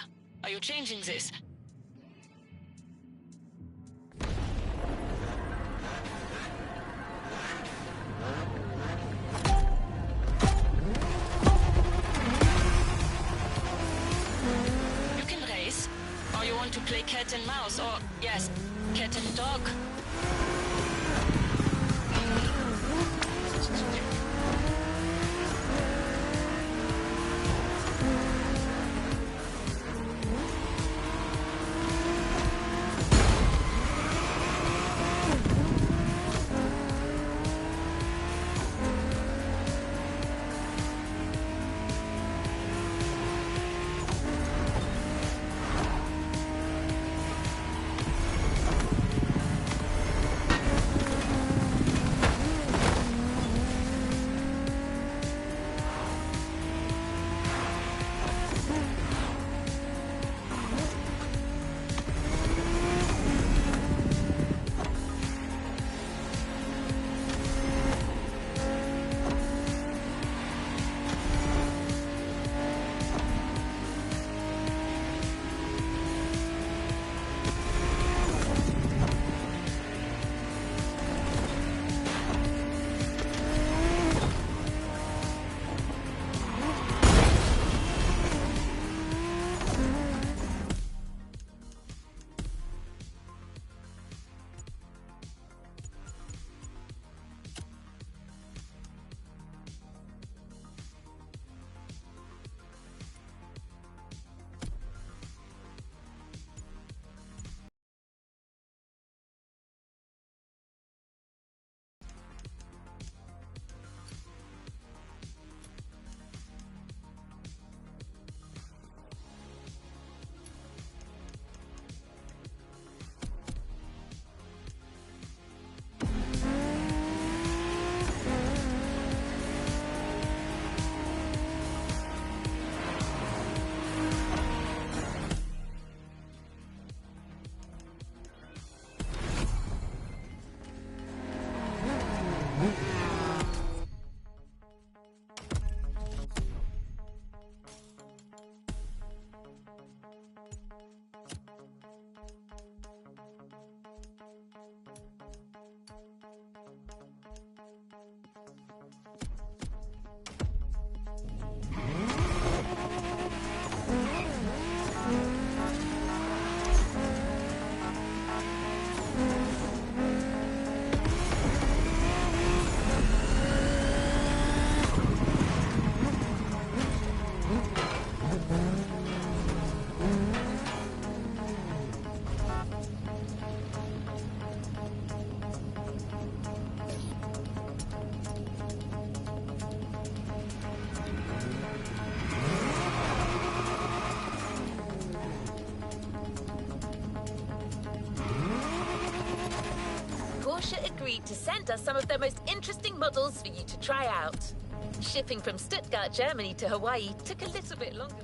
Are you changing this? You can race. Or you want to play cat and mouse, or, yes, cat and dog. Porsche agreed to send us some of their most interesting models for you to try out. Shipping from Stuttgart, Germany to Hawaii took a little bit longer.